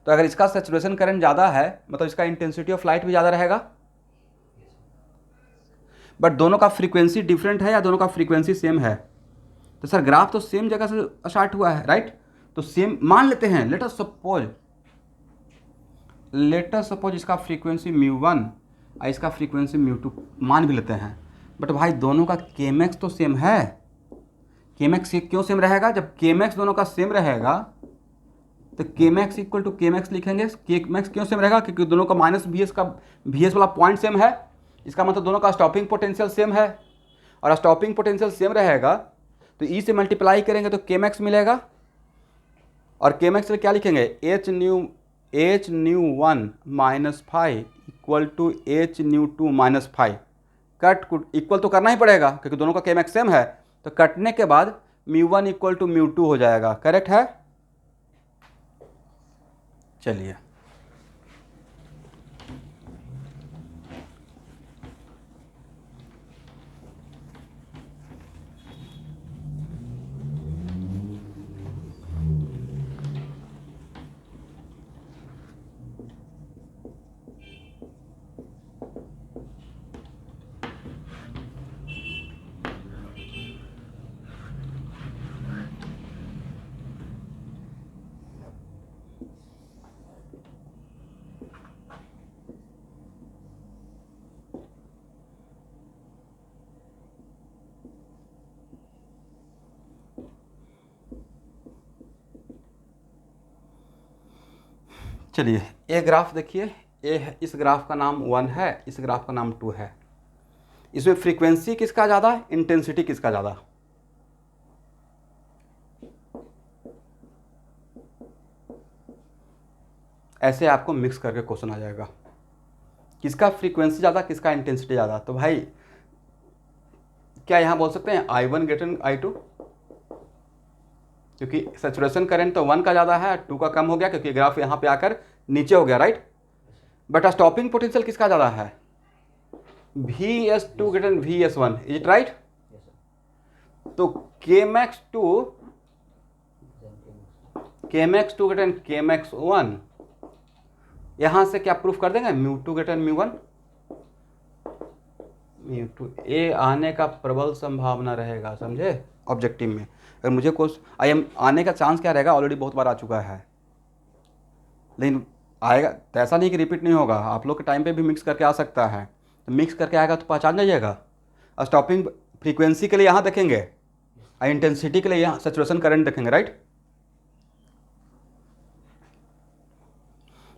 तो अगर इसका सैचुरेशन करंट ज़्यादा है मतलब इसका इंटेंसिटी ऑफ लाइट भी ज़्यादा रहेगा। बट दोनों का फ्रीक्वेंसी डिफरेंट है या दोनों का फ्रीक्वेंसी सेम है, तो सर ग्राफ तो सेम जगह से स्टार्ट हुआ है, राइट। तो सेम मान लेते हैं, लेट अस सपोज इसका फ्रीक्वेंसी μ1 और इसका फ्रीक्वेंसी μ2 मान भी लेते हैं। बट भाई दोनों का Kmax तो सेम है। Kmax क्यों सेम रहेगा, जब Kmax दोनों का सेम रहेगा तो Kmax इक्वल टू Kmax लिखेंगे। Kmax क्यों सेम रहेगा, क्योंकि दोनों का माइनस VS वाला पॉइंट सेम है। इसका मतलब दोनों का स्टॉपिंग पोटेंशियल सेम है, और स्टॉपिंग पोटेंशियल सेम रहेगा तो E से मल्टीप्लाई करेंगे तो Kmax मिलेगा, और के मैक्स के लिए क्या लिखेंगे, h nu 1 minus 5 equal to h nu 2 minus 5। Cut equal तो करना ही पड़ेगा क्योंकि दोनों का के मैक्स सेम है, तो कटने के बाद μ1 इक्वल टू μ2 हो जाएगा। करेक्ट है। चलिए चलिए ये ग्राफ देखिए, इस ग्राफ का नाम 1 है, इस ग्राफ का नाम 2 है। इसमें फ्रीक्वेंसी किसका ज़्यादा, इंटेंसिटी किसका ज़्यादा? ऐसे आपको मिक्स करके क्वेश्चन आ जाएगा, किसका फ्रीक्वेंसी ज़्यादा, किसका इंटेंसिटी ज़्यादा। तो भाई क्या यहाँ बोल सकते हैं I1 ग्रेटर देन I2, क्योंकि सैचुरेशन करंट तो 1 का ज़्यादा है, 2 का कम हो गया क्योंकि ग्राफ यहाँ पे आकर नीचे हो गया, राइट। बट स्टॉपिंग पोटेंशियल किसका ज़्यादा है, Vs2 greater than Vs1, is it right. तो Kmax2 ग्रेटर देन Kmax1, यहाँ से क्या प्रूफ कर देंगे, μ2 ग्रेटर देन μ1, μ2 ए आने का प्रबल संभावना रहेगा, समझे ऑब्जेक्टिव में। अगर मुझे कुछ आने का चांस क्या रहेगा, ऑलरेडी बहुत बार आ चुका है, लेकिन आएगा तो ऐसा नहीं कि रिपीट नहीं होगा, आप लोग के टाइम पे भी मिक्स करके आ सकता है, तो मिक्स करके आएगा तो पहचान जाइएगा। स्टॉपिंग फ्रीक्वेंसी के लिए यहाँ देखेंगे और इंटेंसिटी के लिए यहाँ सैचुरेशन करंट देखेंगे, राइट।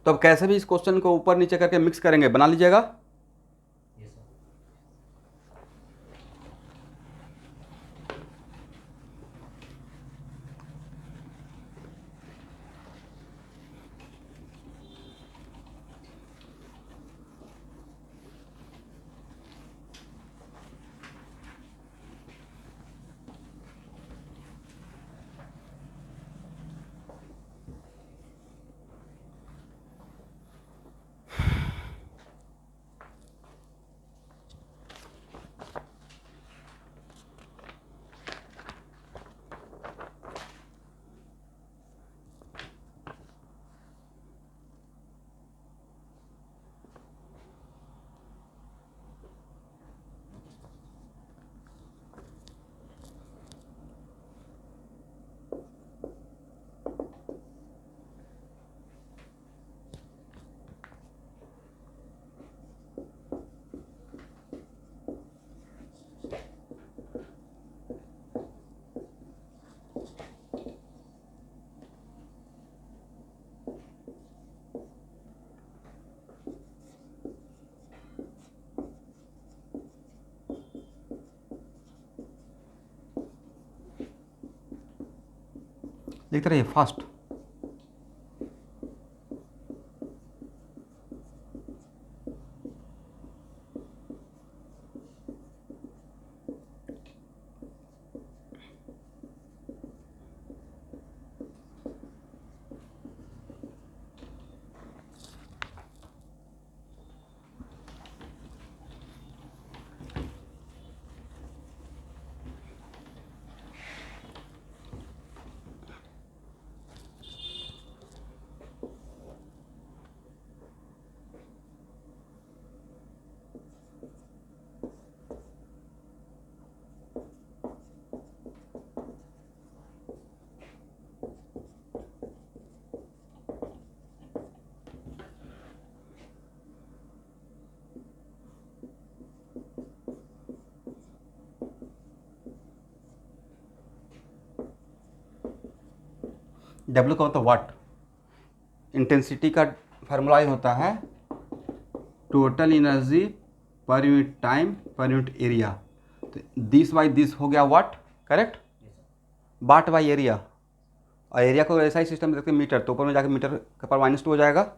तो अब कैसे भी इस क्वेश्चन को ऊपर नीचे करके मिक्स करेंगे, बना लीजिएगा। देखते रहिए फास्ट। W का मतलब वाट, इंटेंसिटी का फार्मूला ही होता है total energy per unit time per unit area. तो दिस बाई दिस हो गया वाट, करेक्ट। वाट बाई एरिया, और एरिया को ऐसा ही सिस्टम देखते हैं मीटर, तो ऊपर में जाकर मीटर के पावर -2 हो जाएगा।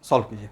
सॉल्व कीजिए।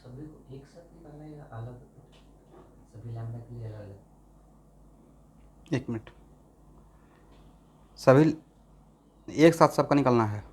सभी को एक साथ निकालना है या अलग, सभी लैम्डा के लिए अलग अलग? एक मिनट, सभी एक साथ सबका निकालना है।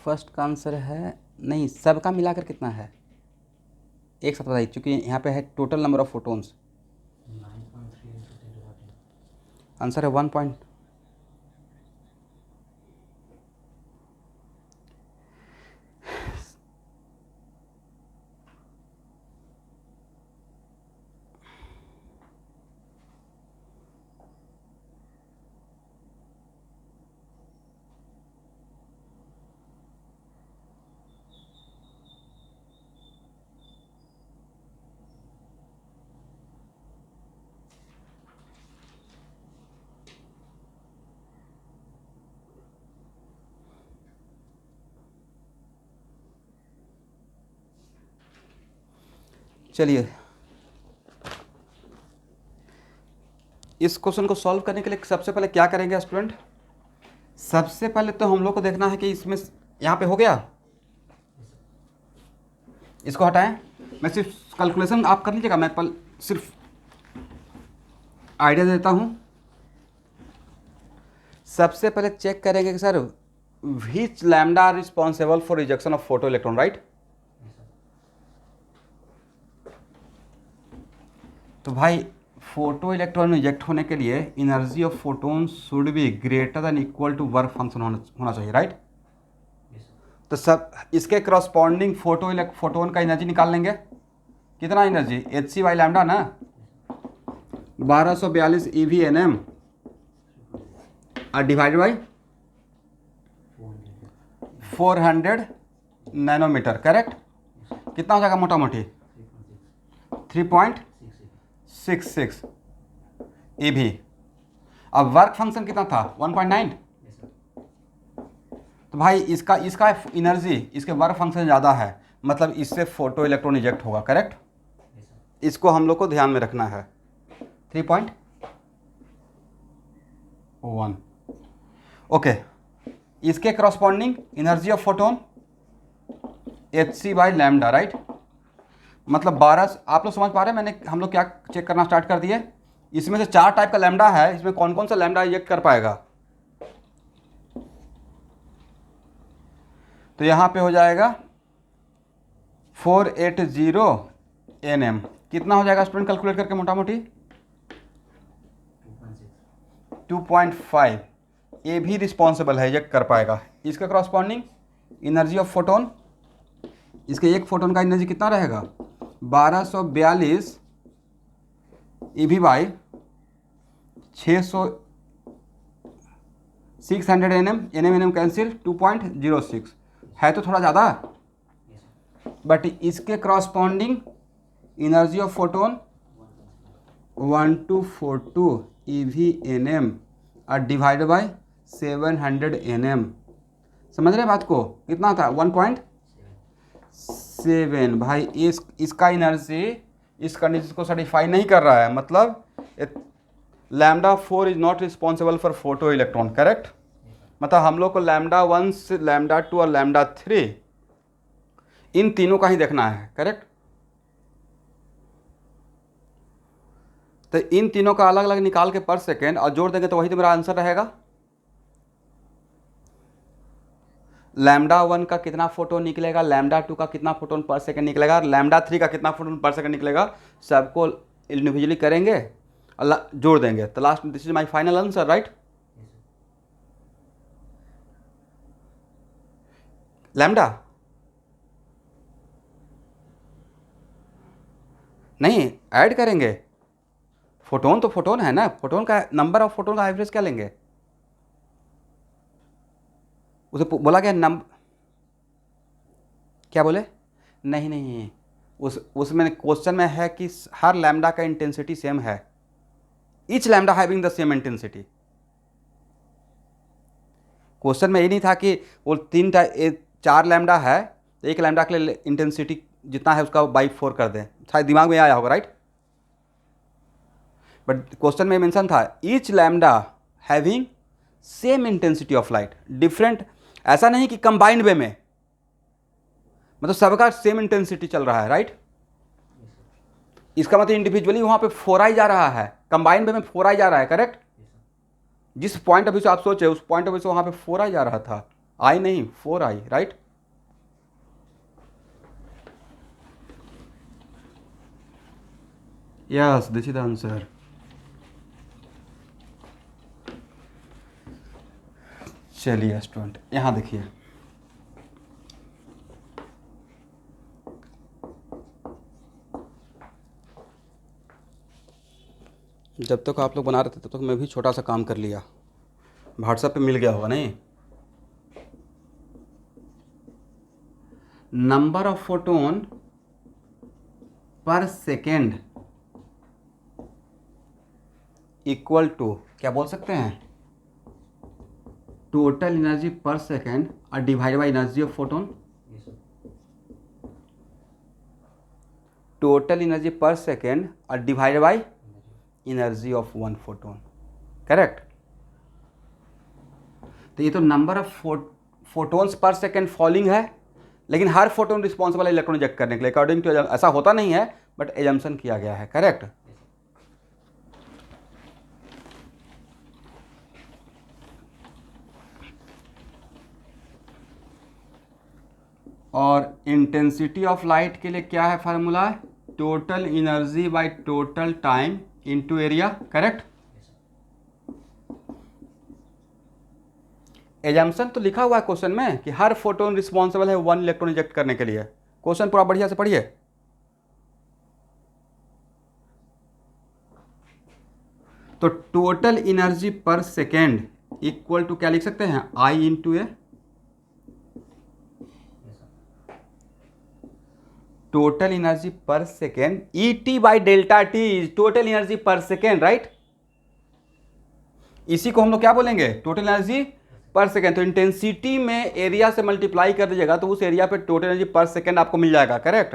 फर्स्ट का आंसर है नहीं, सबका मिलाकर कितना है एक साथ बताइए, क्योंकि यहाँ पे है total number of photons. 9.3 into 10 to the 10। Answer है 1 पॉइंट। चलिए, इस क्वेश्चन को सॉल्व करने के लिए सबसे पहले क्या करेंगे स्टूडेंट, सबसे पहले तो हम लोग को देखना है कि इसमें यहाँ पे हो गया, इसको हटाएं। मैं सिर्फ कैलकुलेशन आप कर लीजिएगा, मैं सिर्फ आइडिया देता हूँ। सबसे पहले चेक करेंगे कि sir which lambda are responsible for rejection of photo electron, right. तो भाई फोटो इलेक्ट्रॉन रिजेक्ट होने के लिए energy of photon should be greater than equal to work function होना चाहिए, राइट। तो सब इसके करस्पॉन्डिंग फोटोन का एनर्जी निकाल लेंगे, कितना energy, h c by lambda ना 1242 EV/nm और डिवाइडेड बाई 400 नैनोमीटर, करेक्ट। कितना हो जाएगा मोटा मोटी 3.66 EV। अब वर्क फंक्शन कितना था 1.9। तो भाई इसका एनर्जी इसके वर्क फंक्शन ज़्यादा है, मतलब इससे फोटो इलेक्ट्रॉन इजेक्ट होगा, करेक्ट। इसको हम लोग को ध्यान में रखना है 3.1। ओके, इसके corresponding energy of photon hc/λ, right. मतलब 12, आप लोग समझ पा रहे हैं हम लोग क्या चेक करना स्टार्ट कर दिए। इसमें से 4 टाइप का लैम्डा है, इसमें कौन कौन सा लैम्डा इजेक्ट कर पाएगा। तो यहाँ पे हो जाएगा 480 nm, कितना हो जाएगा स्टूडेंट कैलकुलेट करके मोटा मोटी 2.5 ये भी रिस्पॉन्सिबल है, इजेक्ट कर पाएगा। इसका करस्पॉन्डिंग एनर्जी ऑफ फोटोन, इसके एक फोटोन का एनर्जी कितना रहेगा 1242 EV बाई 600 nm कैंसिल 2.06 है तो थोड़ा ज़्यादा, बट इसके corresponding energy of photon 1242 EV/nm और डिवाइड बाय 700 nm। समझ रहे बात को? कितना था 1.7 भाई। इसका एनर्जी इस कंडीशन को सेटिस्फाई नहीं कर रहा है, मतलब λ4 is not responsible for photo electron, correct. मतलब हम लोग को λ1 से λ2 और λ3 इन तीनों का ही देखना है, करेक्ट। तो इन तीनों का अलग अलग निकाल के पर सेकेंड और जोड़ देंगे तो वही तो मेरा आंसर रहेगा। λ1 का कितना फोटोन निकलेगा, λ2 का कितना फोटोन पर सेकेंड निकलेगा, λ3 का कितना फोटोन पर सेकेंड निकलेगा, सबको इंडिविजुअली करेंगे और जोड़ देंगे तो लास्ट में this is my final answer, right. Lambda नहीं ऐड करेंगे, फोटोन तो फोटोन है ना, फोटोन का नंबर ऑफ फोटोन का एवरेज क्या लेंगे, उसे बोला क्या क्या बोले, नहीं उसमें क्वेश्चन में है कि हर लैम्डा का इंटेंसिटी सेम है, each lambda having the same intensity. Question में ये नहीं था कि वो 4 लैम्डा है तो एक लैम्डा के लिए इंटेंसिटी जितना है उसका बाई 4 कर दें, शायद दिमाग में आया होगा, राइट। बट क्वेश्चन में मेंशन था each lambda having same intensity of light, different, ऐसा नहीं कि कंबाइंड वे में, मतलब सबका सेम इंटेंसिटी चल रहा है, राइट। इसका मतलब इंडिविजुअली वहां पे 4i जा रहा है, कंबाइंड वे में 4i जा रहा है, करेक्ट। जिस पॉइंट ऑफ व्यू से आप सोचे उस पॉइंट ऑफ व्यू से वहां पे 4i जा रहा था, आई नहीं 4i, right. Yes this is the answer. चलिए स्टूडेंट यहां देखिए, जब तक आप लोग बना रहे थे तब तक मैं भी छोटा सा काम कर लिया, व्हाट्सएप पे मिल गया होगा नहीं। Number of photon per second equal to क्या बोल सकते हैं, टोटल एनर्जी पर सेकेंड और divide by energy of photon, total energy per second और divide by energy of 1 photon, correct. तो ये तो number of photons per second falling है, लेकिन हर फोटोन रिस्पॉन्सिबल है इलेक्ट्रॉन इजेक्ट करने के लिए, अकॉर्डिंग टू ऐसा होता नहीं है बट एजम्पशन किया गया है, करेक्ट। और इंटेंसिटी ऑफ लाइट के लिए क्या है formula, total energy by total time into area, correct. Assumption तो लिखा हुआ है क्वेश्चन में कि हर फोटोन रिस्पॉन्सिबल है 1 इलेक्ट्रॉन इजेक्ट करने के लिए, क्वेश्चन पूरा बढ़िया से पढ़िए। तो total energy per second equal to क्या लिख सकते हैं, आई into A, total energy per second E T by delta T, total energy per second, right. इसी को हम लोग क्या बोलेंगे, टोटल एनर्जी पर सेकेंड। तो इंटेंसिटी में एरिया से मल्टीप्लाई कर दीजिएगा तो उस एरिया पे टोटल एनर्जी पर सेकेंड आपको मिल जाएगा, करेक्ट।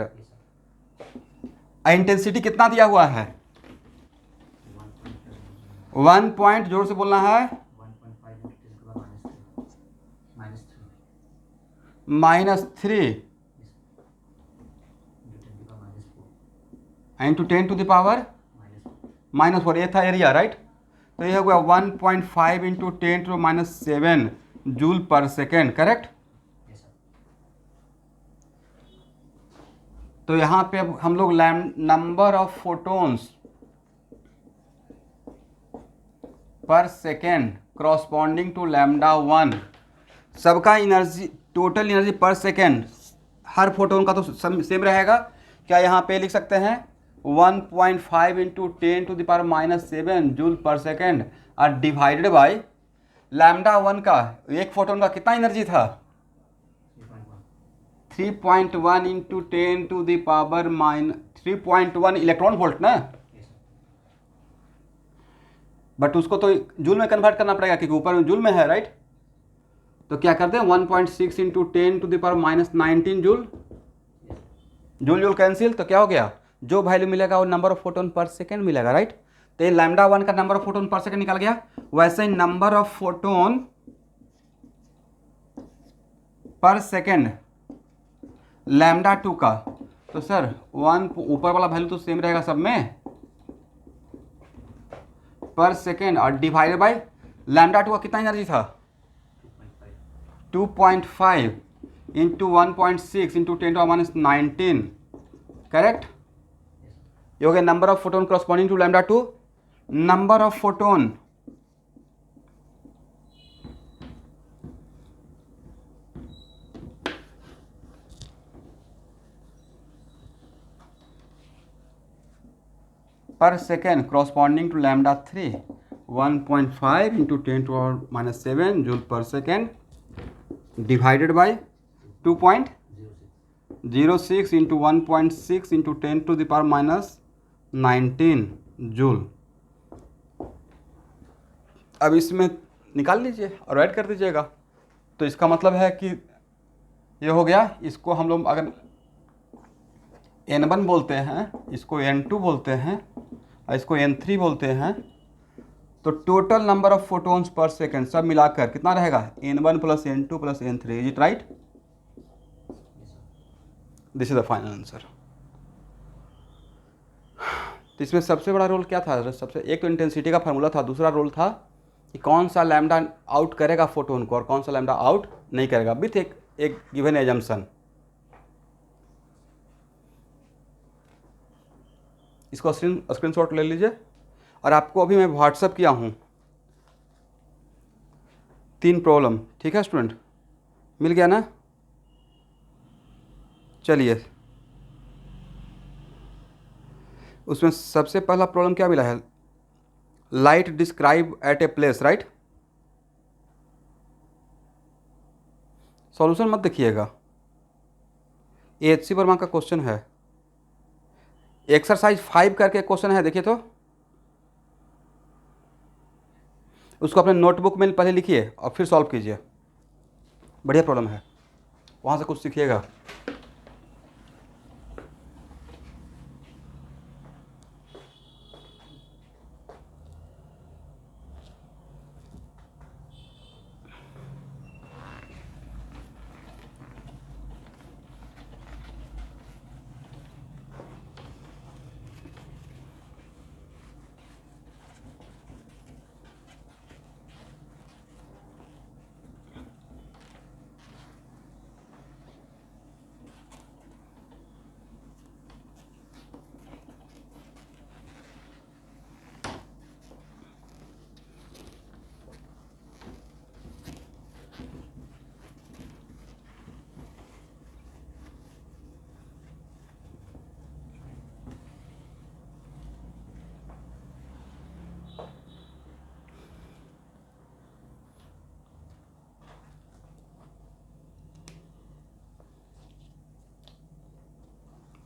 इंटेंसिटी कितना दिया हुआ है, 1 पॉइंट, जोर से बोलना है, -3 इंटू 10 टू द पावर -4, ये था एरिया, राइट। तो ये हो गया 1.5 into 10 to -7 joule per second, correct. तो यहाँ पे अब हम लोग number of photons per second corresponding to λ1, सबका energy total energy per second, हर फोटोन का तो सेम रहेगा। क्या यहाँ पे लिख सकते हैं 1.5 इंटू 10⁻⁻7 जूल पर सेकेंड और डिवाइडेड बाई लैम्डा 1 का, एक फोटोन का कितना एनर्जी था 3.1 इंटू 10⁻³ इलेक्ट्रॉन वोल्ट ना, बट उसको तो जूल में कन्वर्ट करना पड़ेगा क्योंकि ऊपर जूल में है, राइट। तो क्या करते हैं 1.6 into 10⁻⁻19 joule, joule joule cancel, तो क्या हो गया, जो वैल्यू मिलेगा वो number of photon per second मिलेगा, राइट। तो ये लैम्डा 1 का number of photon per second निकल गया। वैसे ही number of photon per second lambda 2 का, तो सर 1 ऊपर वाला वैल्यू तो सेम रहेगा सब में पर सेकेंड और डिवाइडेड बाई लैम्डा 2 का कितना एनर्जी था 2.5 इंटू 1.6 इंटू 10⁻⁻19, करेक्ट। ये हो गया number of photon corresponding to lambda 2। Number of photon per second corresponding to lambda 3 1.5 into 10⁻⁻7 joule per second divided by 2.06 into 1.6 into 10⁻⁻19 joule. अब इसमें निकाल लीजिए और ऐड कर दीजिएगा। तो इसका मतलब है कि ये हो गया, इसको हम लोग अगर N1 बोलते हैं, इसको N2 बोलते हैं और इसको N3 बोलते हैं, तो total number of photons per second सब मिलाकर कितना रहेगा N1 plus N2 plus N3, is it right. This is the final answer. तो इसमें सबसे बड़ा रोल क्या था, सबसे एक तो इंटेंसिटी का फार्मूला था, दूसरा रोल था कि कौन सा लैम्डा आउट करेगा फोटोन को और कौन सा लैम्डा आउट नहीं करेगा, विथ एक गिवन एजम्पशन। इसको स्क्रीनशॉट ले लीजिए और आपको अभी मैं व्हाट्सअप किया हूँ 3 प्रॉब्लम, ठीक है स्टूडेंट, मिल गया ना। चलिए, उसमें सबसे पहला प्रॉब्लम क्या मिला है, light describe at a place, right. Solution मत देखिएगा, AHC वर्मा का क्वेश्चन है, एक्सरसाइज 5 करके क्वेश्चन है, देखिए तो उसको अपने नोटबुक में पहले लिखिए और फिर सॉल्व कीजिए, बढ़िया प्रॉब्लम है, वहाँ से कुछ सीखिएगा।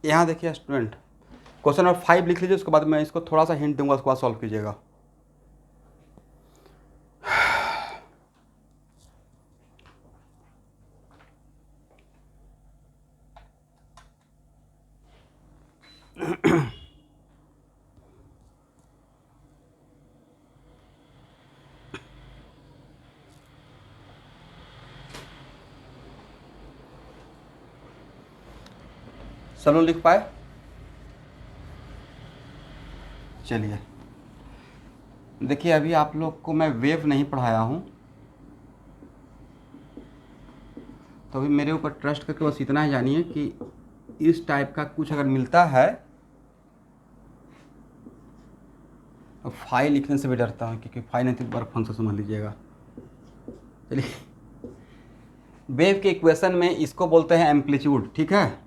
यहाँ देखिए स्टूडेंट, क्वेश्चन नंबर 5 लिख लीजिए, उसके बाद मैं इसको थोड़ा सा हिंट दूंगा, उसके बाद सॉल्व कीजिएगा। सब लोग लिख पाए? चलिए देखिए, अभी आप लोग को मैं वेव नहीं पढ़ाया हूँ, तो अभी मेरे ऊपर ट्रस्ट करके बस इतना ही जानिए कि इस टाइप का कुछ अगर मिलता है, तो फाइल लिखने से भी डरता हूँ, क्योंकि फाइल नहीं तो वर्क फंक्शन समझ लीजिएगा। चलिए वेव के इक्वेशन में इसको बोलते हैं एम्पलीट्यूड, ठीक है।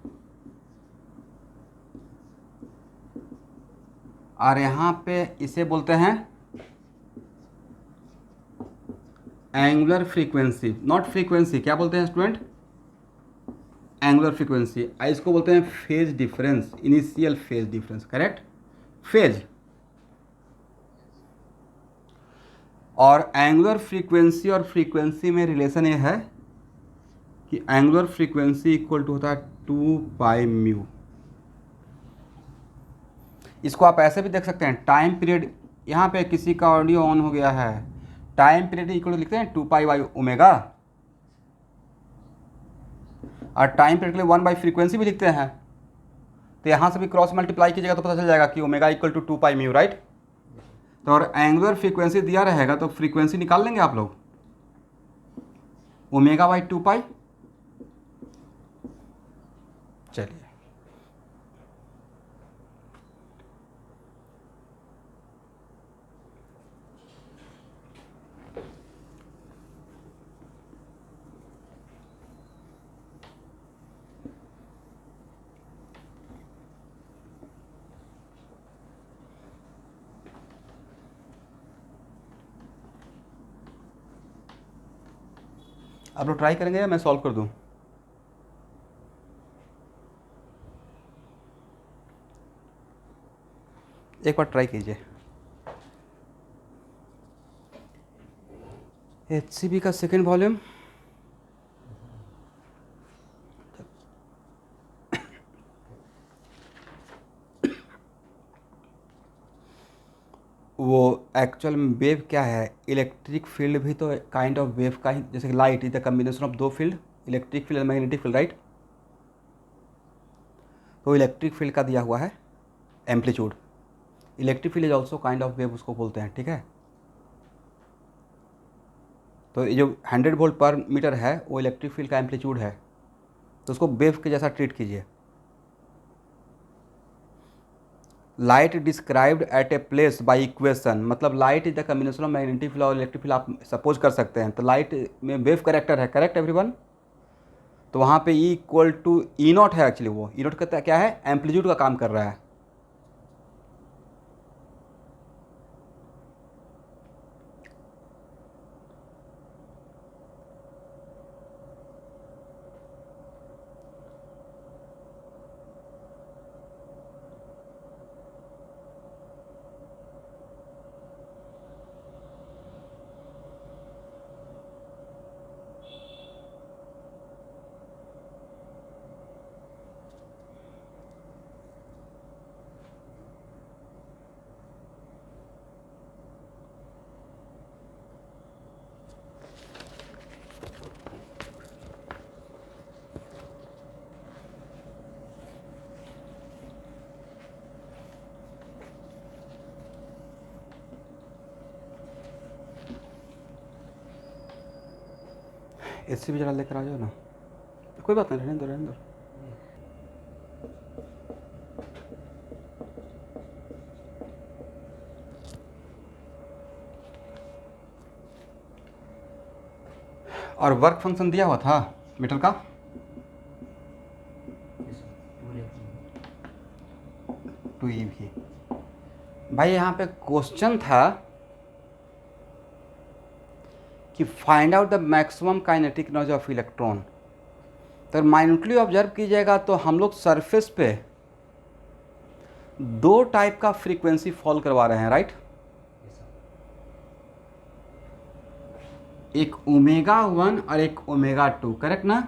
और यहाँ पे इसे बोलते हैं एंगुलर फ्रीक्वेंसी, नॉट फ्रीक्वेंसी, क्या बोलते हैं स्टूडेंट? Angular frequency. इसको बोलते हैं phase difference, initial phase difference, correct, phase. और एंगुलर फ्रीक्वेंसी और फ्रीक्वेंसी में रिलेशन ये है कि एंगुलर फ्रीक्वेंसी इक्वल टू होता है 2πμ। इसको आप ऐसे भी देख सकते हैं, टाइम पीरियड, यहाँ पे किसी का ऑडियो ऑन हो गया है, टाइम पीरियड इक्वल लिखते हैं 2π/ω, और टाइम पीरियड के लिए 1/फ्रीक्वेंसी भी लिखते हैं। तो यहाँ से भी क्रॉस मल्टीप्लाई कीजिएगा तो पता चल जाएगा कि ओमेगा इक्वल टू 2πμ, राइट। तो और एंगुलर फ्रीक्वेंसी दिया रहेगा तो फ्रीक्वेंसी निकाल लेंगे आप लोग, ω/2π। चलिए, आप लोग ट्राई करेंगे या मैं सॉल्व कर दूं? एक बार ट्राई कीजिए। HCB का सेकेंड वॉल्यूम, वो एक्चुअल में वेव क्या है, इलेक्ट्रिक फील्ड भी तो काइंड ऑफ वेव का ही, जैसे light is the combination of दो field, electric field and magnetic field, right. तो इलेक्ट्रिक फील्ड का दिया हुआ है amplitude, electric field is also kind of wave उसको बोलते हैं, ठीक है। तो ये जो 100 वोल्ट पर मीटर है वो इलेक्ट्रिक फील्ड का एम्पलीट्यूड है, तो उसको वेव के जैसा ट्रीट कीजिए। Light described at a place by equation, मतलब light is the combination of magnetic field और इलेक्ट्रिक फील्ड, आप सपोज कर सकते हैं। तो लाइट में वेव करेक्टर है, करेक्ट एवरीवन। तो वहाँ पे E इक्वल टू E0 है, एक्चुअली वो E0 का क्या है, एम्पलीट्यूड का काम कर रहा है। इससे भी जरा लेकर आ जाओ ना, कोई बात नहीं, रहने दो रहने दो। और वर्क फंक्शन दिया हुआ था मीटर का, टू ई भी। भाई यहाँ पे क्वेश्चन था कि find out the maximum kinetic energy of electron. तो माइन्यूटली ऑब्जर्व कीजिएगा तो हम लोग सरफेस पे दो टाइप का फ्रीक्वेंसी फॉल करवा रहे हैं, राइट। एक ω1 और एक ω2, करेक्ट ना।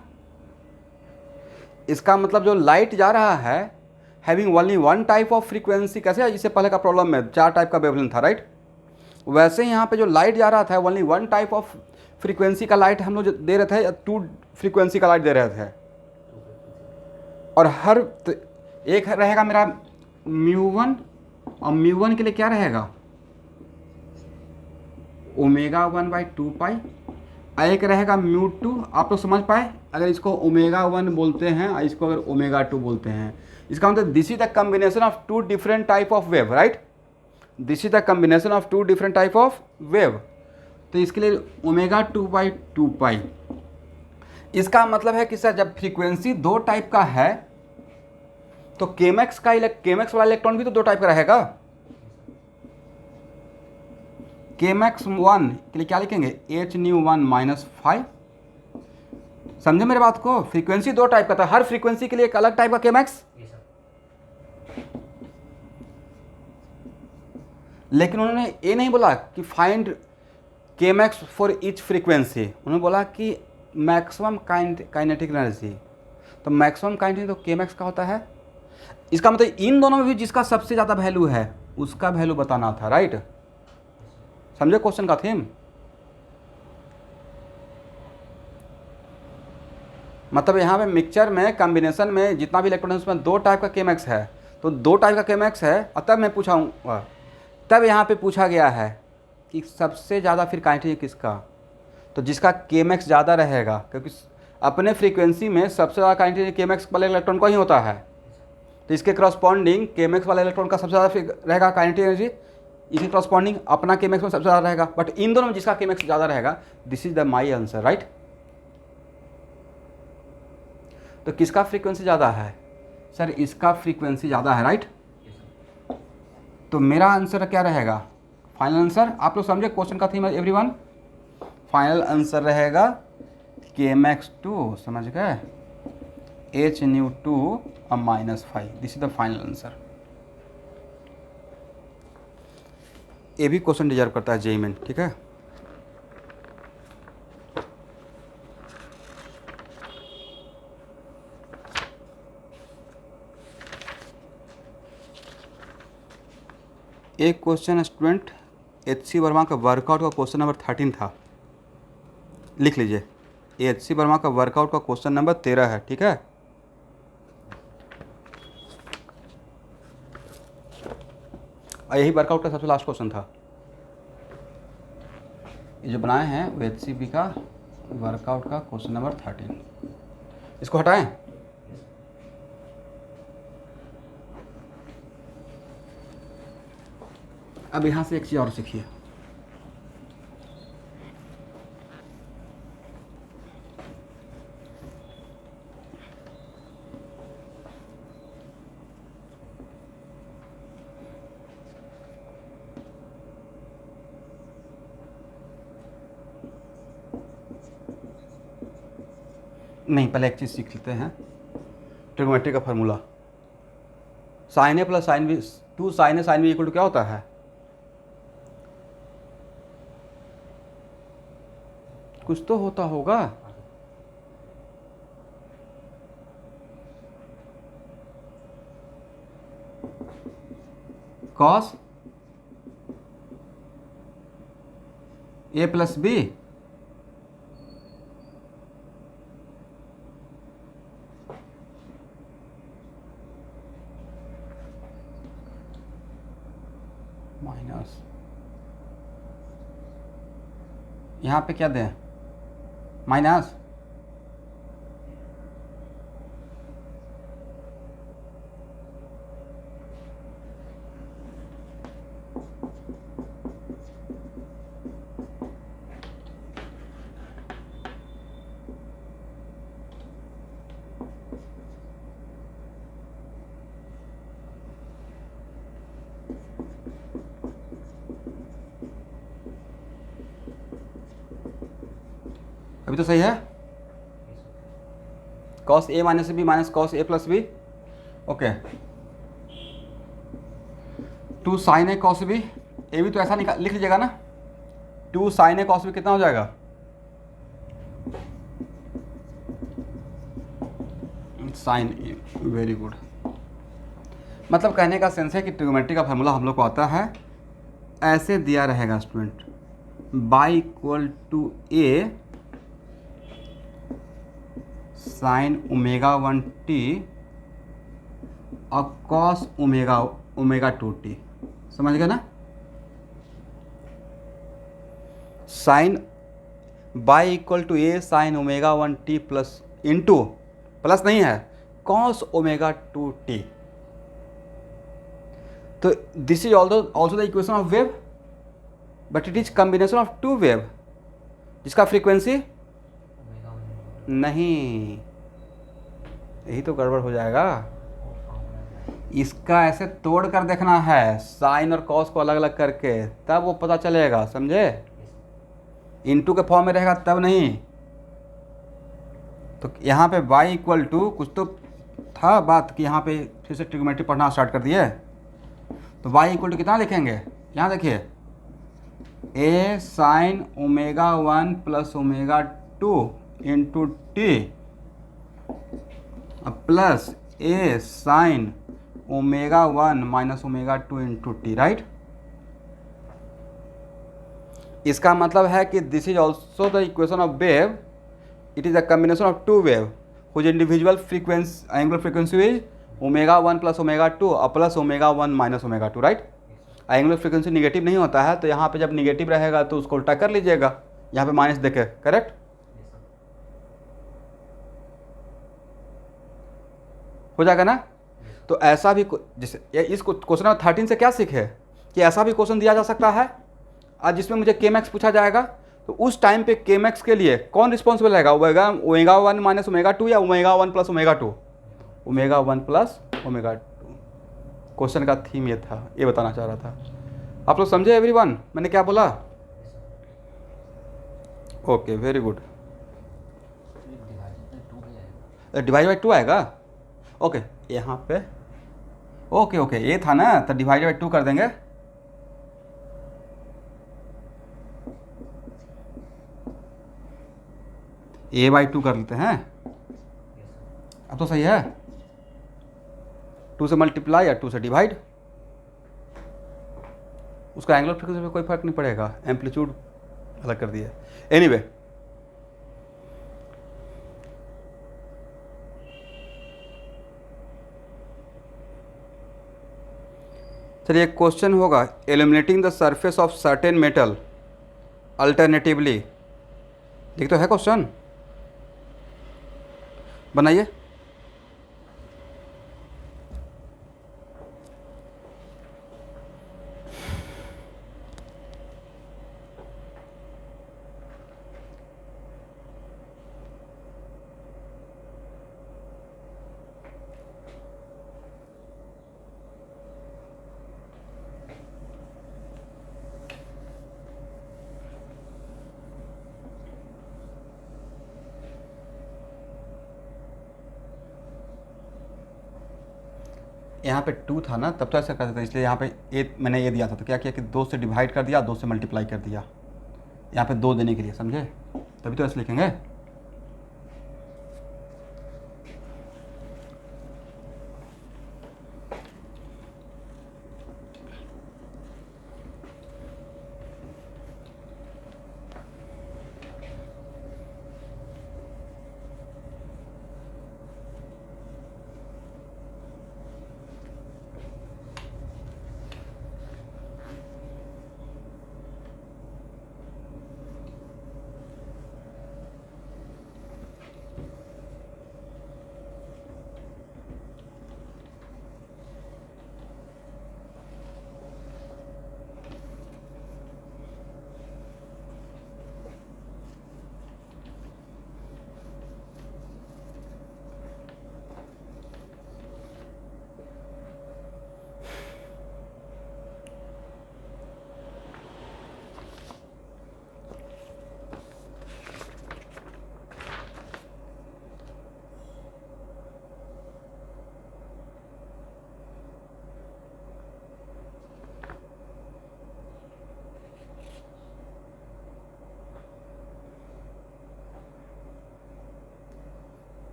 इसका मतलब जो लाइट जा रहा है having only one type of frequency, कैसे इससे पहले का प्रॉब्लम में 4 टाइप का वेवलेंथ था, राइट। वैसे यहाँ पे जो लाइट जा रहा था only one type of frequency का लाइट हम लोग दे रहे थे, या 2 फ्रीक्वेंसी का लाइट दे रहे थे। और हर एक रहेगा मेरा μ1, और μ1 के लिए क्या रहेगा ω1/2π, एक रहेगा μ2। आप लोग समझ पाए, अगर इसको ω1 बोलते हैं और इसको अगर ω2 बोलते हैं, इसका मतलब this is the combination of 2 different type of wave, right. This is the combination of 2 different type of wave. तो इसके लिए ω2/2π, इसका मतलब है कि सर जब फ्रीक्वेंसी दो टाइप का है तो केमेक्स वाला इलेक्ट्रॉन भी तो दो टाइप का रहेगा। केमेक्स 1 के लिए क्या लिखेंगे, H-1 - 5। समझे मेरे बात को, फ्रीक्वेंसी दो टाइप का था, हर फ्रीक्वेंसी के लिए एक अलग टाइप का केमेक्स। लेकिन उन्होंने ये नहीं बोला कि find Chemex for each frequency, उन्होंने बोला कि मैक्सिमम काइनेटिक एनर्जी। तो मैक्सिमम काइनेटिक तो केमेक्स का होता है। इसका मतलब इन दोनों में भी जिसका सबसे ज़्यादा वैल्यू है उसका वैल्यू बताना था, राइट। समझे क्वेश्चन का थीम। मतलब यहाँ पे मिक्सचर में कॉम्बिनेशन में जितना भी इलेक्ट्रॉन है उसमें दो टाइप का केमेक्स है, तो दो टाइप का केमेक्स है। और तब मैं पूछाऊँगा, तब यहाँ पे पूछा गया है कि सबसे ज़्यादा फिर काइनेटिक किसका, तो जिसका केमेक्स ज़्यादा रहेगा, क्योंकि अपने फ्रीक्वेंसी में सबसे ज़्यादा काइनेटिक केमेक्स वाले इलेक्ट्रॉन का ही होता है। तो इसके करस्पॉन्डिंग केमेक्स वाले इलेक्ट्रॉन का सबसे ज़्यादा रहेगा काइनेटिक एनर्जी, इसके करस्पॉन्डिंग अपना केमेक्स में सबसे ज़्यादा रहेगा। बट इन दोनों में जिसका केमेक्स ज़्यादा रहेगा, this is the my answer, right. तो किसका फ्रीक्वेंसी ज़्यादा है सर, इसका फ्रीक्वेंसी ज़्यादा है, राइट। तो मेरा आंसर क्या रहेगा, फाइनल आंसर। आप लोग समझे क्वेश्चन का थीम एवरीवन। फाइनल आंसर रहेगा KMax2, समझ गए, H-2 -5। This is the final answer. ये भी क्वेश्चन डिजर्व करता है जेईई में, ठीक है। एक क्वेश्चन स्टूडेंट HC वर्मा का वर्कआउट का क्वेश्चन नंबर 13 था, लिख लीजिए। HC वर्मा का वर्कआउट का क्वेश्चन नंबर 13 है, ठीक है। और यही वर्कआउट का सबसे लास्ट क्वेश्चन था। ये जो बनाए हैं वो HCB का वर्कआउट का क्वेश्चन नंबर 13। इसको हटाएं। अब यहाँ से एक चीज़ और सीखिए। नहीं, पहले एक चीज़ सीख लेते हैं, ट्रिग्नोमेट्री का formula. Sine a plus sine b, 2 sine a sine b equal to क्या होता है, कुछ तो होता होगा। Cos a plus b minus, यहाँ पे क्या दें, माइनस, अभी तो सही है। Cos a minus b minus cos a plus b, okay. 2 sine a cos b, a भी तो ऐसा लिख लीजिएगा ना। 2 साइन ए कॉस बी कितना हो जाएगा, साइन ए, वेरी गुड। मतलब कहने का सेंस है कि ट्रिग्नोमेट्री का फार्मूला हम लोग को आता है, ऐसे दिया रहेगा student, y equal to a sine ω1t और कॉस ω2t, समझ गए ना। Sine y equal to a sine ω1t plus into, plus नहीं है, कॉस ω2t। तो this is also the equation of wave, but it is combination of 2 wave जिसका frequency नहीं, यही तो गड़बड़ हो जाएगा। वो फॉर्मूला इसका ऐसे तोड़ कर देखना है, साइन और कॉस को अलग अलग करके, तब वो पता चलेगा, समझे। इनटू के फॉर्म में रहेगा तब नहीं। तो यहाँ पे y इक्वल टू कुछ तो था बात कि यहाँ पे फिर से ट्रिग्नोमेट्री पढ़ना स्टार्ट कर दिए। तो y इक्वल टू कितना लिखेंगे, यहाँ देखिए, a sine omega 1 plus omega 2 into t plus a sine omega 1 minus omega 2 into t, right. इसका मतलब है कि this is also the equation of wave, it is a combination of two wave whose individual frequency angular frequency is omega 1 plus omega 2 plus omega 1 minus omega 2, right. Angular frequency negative नहीं होता है, तो यहाँ पे जब negative रहेगा तो उसको उल्टा कर लीजिएगा, यहाँ पे माइनस देखे, करेक्ट। हो जाएगा ना। तो ऐसा भी जैसे इस क्वेश्चन नंबर 13 से क्या सीखे कि ऐसा भी क्वेश्चन दिया जा सकता है आज जिसमें मुझे के मैक्स पूछा जाएगा, तो उस टाइम पे के मैक्स के लिए कौन रिस्पॉन्सिबल रहेगा, ओमेगा 1 माइनस ओमेगा 2 या omega 1 plus omega 2, omega 1 plus omega 2। Question का थीम ये था, ये बताना चाह रहा था। आप लोग समझे एवरीवन मैंने क्या बोला। Okay, very good. Divide by 2 आएगा, ओके यहाँ पे, ओके ओके ये था ना, तो डिवाइड बाई 2 कर देंगे। a/2 कर लेते हैं, अब तो सही है। 2 से मल्टीप्लाई या 2 से डिवाइड, उसका एंगुलर फ्रीक्वेंसी में कोई फर्क नहीं पड़ेगा, एम्पलीट्यूड अलग कर दिया। एनीवे चलिए एक क्वेश्चन होगा, eliminating the surface of certain metal alternatively, ठीक तो है क्वेश्चन, बनाइए। यहाँ पे 2 था ना, तब तो ऐसा करते थे, इसलिए यहाँ पे मैंने ये दिया था, तो क्या किया कि 2 से डिवाइड कर दिया, 2 से मल्टीप्लाई कर दिया, यहाँ पे 2 देने के लिए, समझे, तभी तो ऐसे लिखेंगे।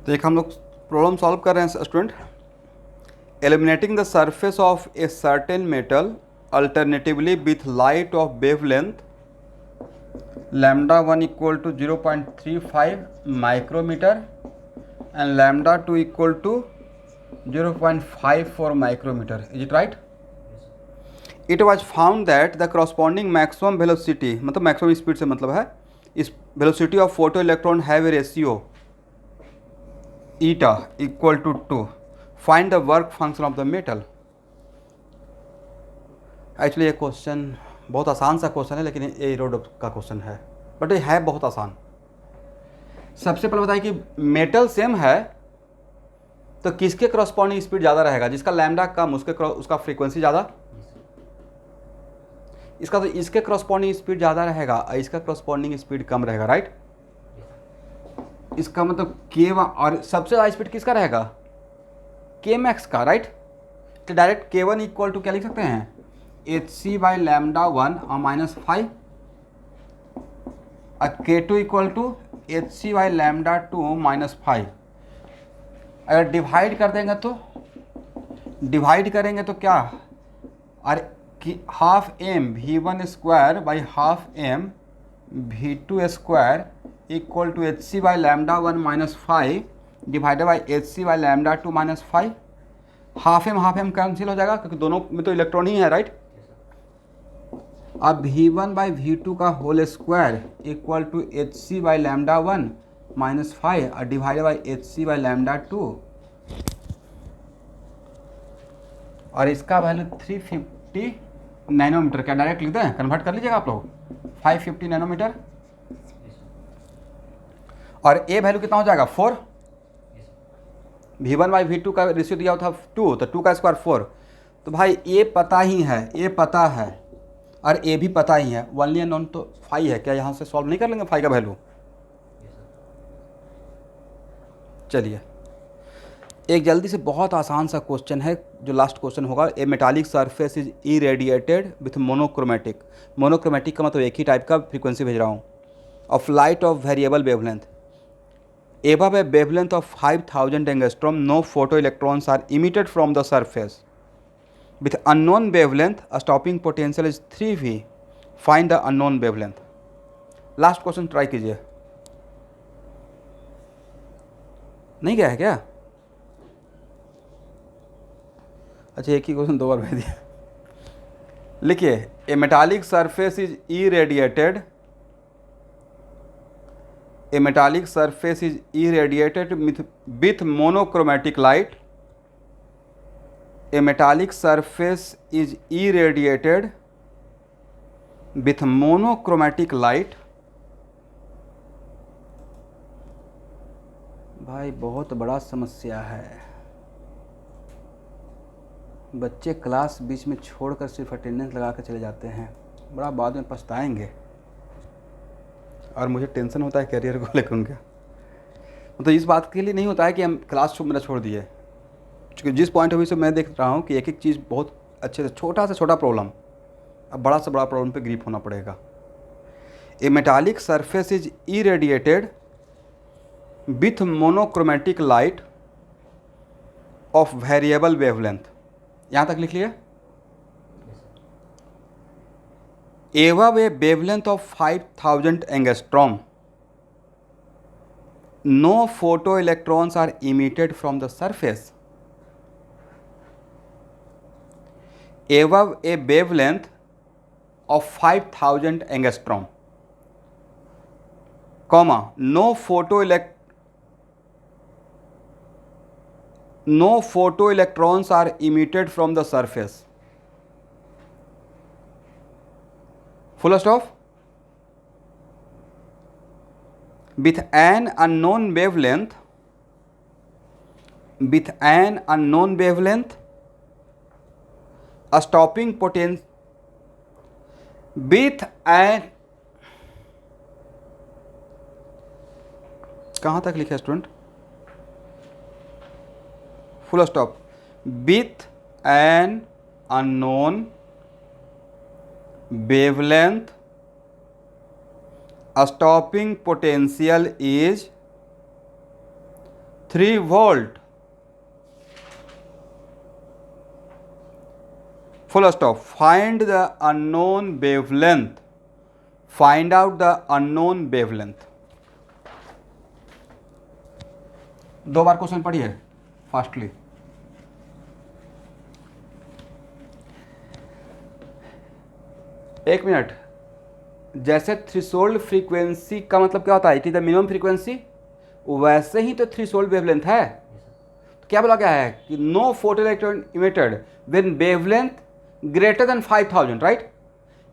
तो एक हम लोग प्रॉब्लम सॉल्व कर रहे हैं student, eliminating the surface of a certain metal alternatively with light of wavelength λ1 equal to 0.35 micrometre and λ2 equal to 0.54 micrometre, is it right. It was found that the corresponding maximum velocity, मतलब maximum speed से मतलब है, इस velocity of photo electron have a ratio eta equal to 2 find the work function of the metal. Actually ये question बहुत आसान सा question है, लेकिन ये एरोड का क्वेश्चन है, बट ये है बहुत आसान। सबसे पहले बताइए कि मेटल सेम है तो किसके क्रॉसपॉन्डिंग स्पीड ज़्यादा रहेगा? जिसका लैम्डा कम उसका फ्रीक्वेंसी ज़्यादा, इसका तो इसके क्रॉसपॉन्डिंग स्पीड ज़्यादा रहेगा और इसका क्रॉसपॉन्डिंग स्पीड कम रहेगा, राइट। इसका मतलब के, और सबसे ज़्यादा स्पीड किसका रहेगा? के मैक्स का, राइट। तो डायरेक्ट के वन इक्वल टू क्या लिख सकते हैं? H c by lambda one और -5, और K two equal to h c by lambda two -5। अगर डिवाइड कर देंगे तो क्या, और कि half m v one square by half m v two square equal to h c by lambda one -5 divided by h c by lambda two -5। Half m cancel हो जाएगा क्योंकि दोनों में तो इलेक्ट्रॉन ही है, राइट। अब v1 बाई v2 का whole square equal to h c by lambda one -5 और divided by h c by lambda two, और इसका वैल्यू 350 नैनोमीटर। क्या डायरेक्ट लिख दें? कन्वर्ट कर लीजिएगा आप लोग, 550 नैनोमीटर। और ए वैल्यू कितना हो जाएगा? 4। v1 बाई v2 का रेशियो दिया था 2, तो 2 का स्क्वायर 4। तो भाई ए पता ही है, ए पता है और ए भी पता ही है, ओनली अननोन तो 5 है। क्या यहाँ से सॉल्व नहीं कर लेंगे 5 का वैल्यू? चलिए एक जल्दी से बहुत आसान सा क्वेश्चन है जो लास्ट क्वेश्चन होगा। A metallic surface is irradiated with monochromatic. Monochromatic का मतलब एक ही टाइप का फ्रीक्वेंसी भेज रहा हूँ, of light of variable wavelength above a wavelength of 5000 angstrom, no photoelectrons are emitted from the surface. With unknown wavelength, a stopping potential is 3V. Find the unknown wavelength. Last question try कीजिए। नहीं गया है क्या? अच्छा, एक ही question 2 बार भेज दिया। लिखिए, a metallic surface is irradiated, a metallic surface is irradiated with monochromatic light. A metallic surface is irradiated with monochromatic light. भाई बहुत बड़ा समस्या है, बच्चे क्लास बीच में छोड़कर सिर्फ अटेंडेंस लगा कर चले जाते हैं, बड़ा बाद में पछताएंगे। और मुझे टेंशन होता है करियर को लेकर उनका, मतलब इस बात के लिए नहीं होता है कि हम क्लास मेरा छोड़ दिए, क्योंकि जिस पॉइंट ऑफ व्यू से मैं देख रहा हूँ कि एक एक चीज़ बहुत अच्छे से छोटा प्रॉब्लम अब बड़ा से बड़ा प्रॉब्लम पे ग्रिप होना पड़ेगा। A metallic surface is irradiated with monochromatic light of variable wavelength. यहाँ तक लिख लिया। above a wavelength of 5000 angstrom, no photoelectrons are emitted from the surface. Above a wavelength of 5000 angstrom, comma, no photoelectrons are emitted from the surface. Full stop. With an unknown wavelength, a stopping potential with an, कहाँ तक लिखा student? Full stop. With an unknown wavelength, a stopping potential is 3 volt. Full stop. Find the unknown wavelength. Find out the unknown wavelength. 2 bar question पढ़िए fastly. एक minute. जैसे threshold frequency का मतलब क्या होता है? It is the minimum frequency, वैसे ही तो थ्रेशोल्ड वेवलेंथ है। क्या बोला गया है कि no photo electron emitted when wavelength greater than 5000, right.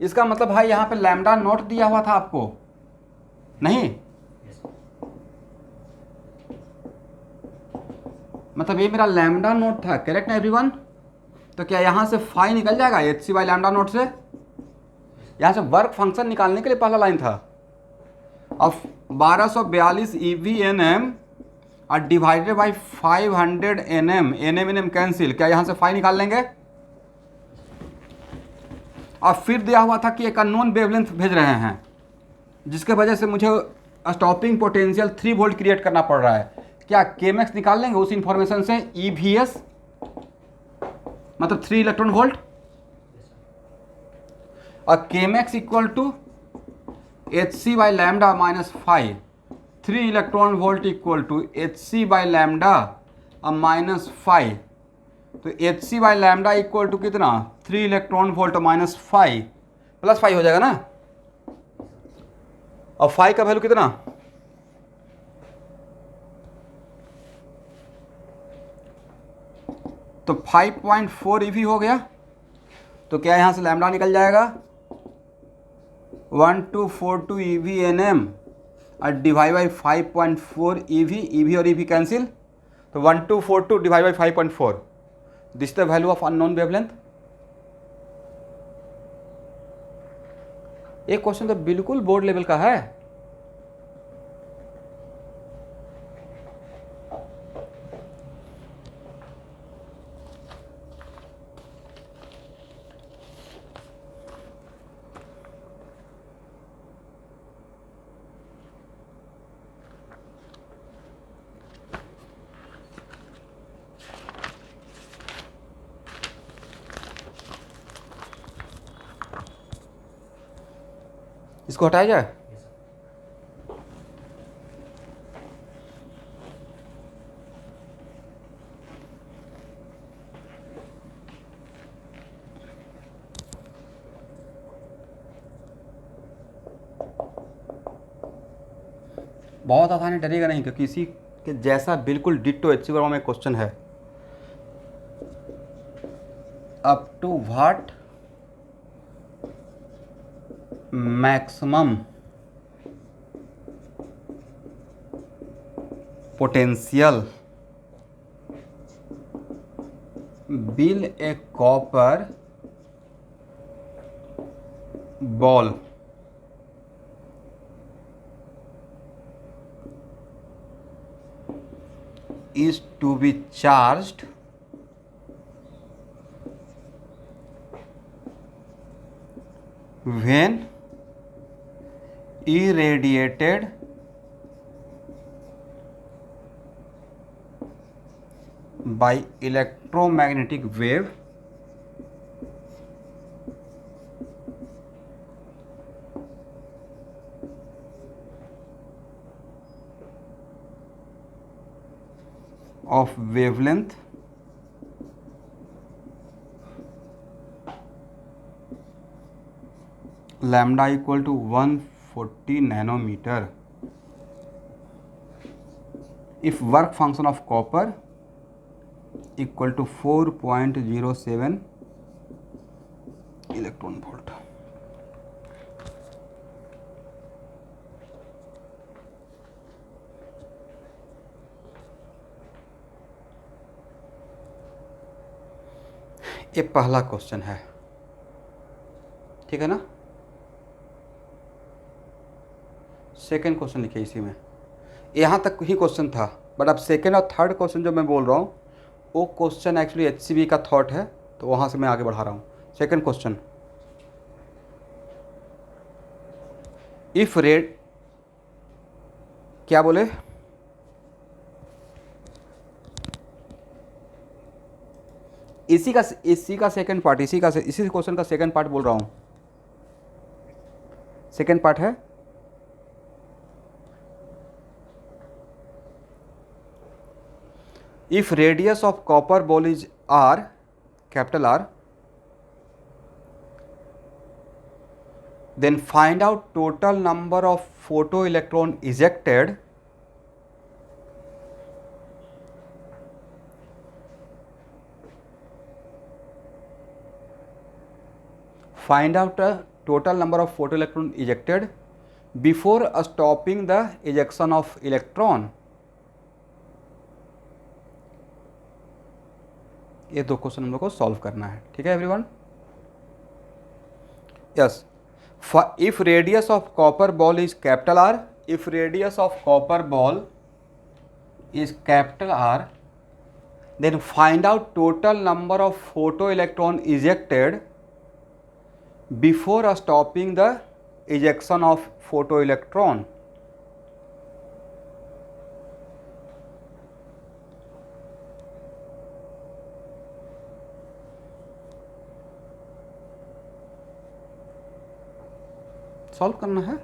इसका मतलब भाई यहाँ पे लैम्डा नोट दिया हुआ था आपको, नहीं? मतलब ये मेरा लैम्डा नोट था, करेक्ट ना एवरीवन? तो क्या यहाँ से फाई निकल जाएगा h c by lambda naught से? यहाँ से वर्क फंक्शन निकालने के लिए पहला लाइन था। अब 1242 EV/nm और divided by 500 nm, nm cancel, क्या यहाँ से फाई निकाल लेंगे? और फिर दिया हुआ था कि एक अननोन वेवलेंथ भेज रहे हैं, जिसके वजह से मुझे स्टॉपिंग पोटेंशियल 3 वोल्ट क्रिएट करना पड़ रहा है। क्या केमेक्स निकाल लेंगे उस इंफॉर्मेशन से? EVS मतलब 3 इलेक्ट्रॉन वोल्ट, और K max equal to HC by lambda minus 5, 3 electron volt equal to HC by lambda minus 5। तो HC by lambda equal to कितना? 3 इलेक्ट्रॉन वोल्ट माइनस 5 प्लस 5 हो जाएगा ना। और 5 का वैल्यू कितना? तो 5.4 EV हो गया। तो क्या यहाँ से लैम्डा निकल जाएगा? 1242 EV/nm और डिवाइड बाई 5.4 EV और EV कैंसिल, तो 1242 divide by 5.4, this the value of unknown wavelength. एक क्वेश्चन तो बिल्कुल बोर्ड लेवल का है। इसको हटाया जाए। बहुत आसानी, डरिएगा नहीं, क्योंकि इसी के जैसा बिल्कुल डिट्टो HC वर्मा में क्वेश्चन है। Up to what maximum potential will a copper ball is to be charged when irradiated by electromagnetic wave of wavelength lambda equal to 140 nanometer if work function of copper equal to 4.07 electron volt. ये पहला question है, ठीक है ना। Second question लिखिए इसी में, यहाँ तक ही क्वेश्चन था, बट अब सेकंड और थर्ड क्वेश्चन जो मैं बोल रहा हूँ वो क्वेश्चन एक्चुअली HCB का थॉट है, तो वहाँ से मैं आगे बढ़ा रहा हूँ। सेकंड क्वेश्चन, इफ रेड, क्या बोले, इसी का सेकंड पार्ट, इसी क्वेश्चन का सेकंड पार्ट बोल रहा हूँ। सेकंड पार्ट है, if radius of copper ball is r, capital R, then find out total number of photoelectron ejected find out total number of photo electron ejected before stopping the ejection of electron. ये दो question हम लोग को solve करना है, ठीक है everyone. Yes, if radius of copper ball is capital R, if radius of copper ball is capital R, then find out total number of photoelectron ejected before stopping the ejection of photoelectron। Solve करना है।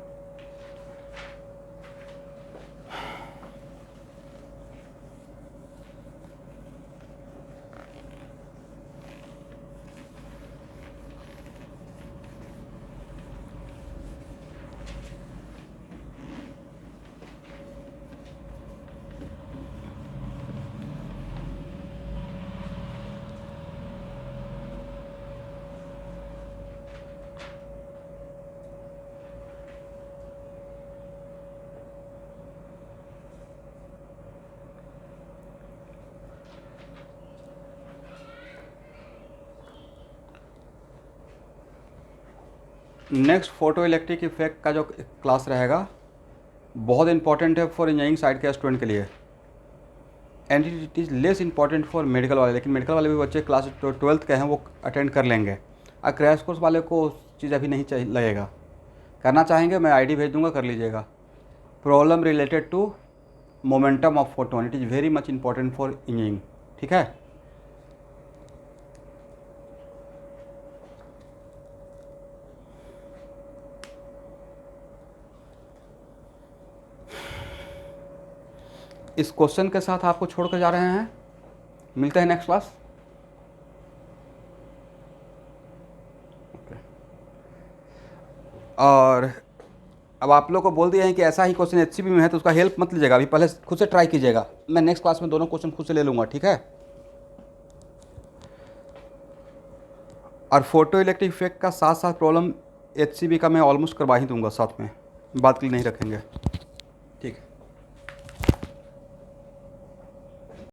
Next photo electric effect का जो class रहेगा बहुत important है for engineering side के student के लिए, and it is less important for medical वाले, लेकिन मेडिकल वाले भी बच्चे क्लास 12th के हैं वो अटेंड कर लेंगे। और क्रैश कोर्स वाले को चीज़ अभी नहीं चाहिए लगेगा, करना चाहेंगे मैं आईडी भेज दूंगा, कर लीजिएगा। Problem related to momentum of photon, it is very much important for engineering, ठीक है। इस क्वेश्चन के साथ आपको छोड़कर जा रहे हैं, मिलते हैं नेक्स्ट क्लास। और अब आप लोग को बोल दिया है कि ऐसा ही क्वेश्चन एचसीबी में है तो उसका हेल्प मत लीजिएगा, अभी पहले खुद से ट्राई कीजिएगा। मैं नेक्स्ट क्लास में दोनों क्वेश्चन खुद से ले लूँगा, ठीक है। और फोटो इलेक्ट्रिक इफेक्ट का साथ साथ प्रॉब्लम एचसीबी का मैं ऑलमोस्ट करवा ही दूंगा साथ में, बात के लिए नहीं रखेंगे, ठीक है।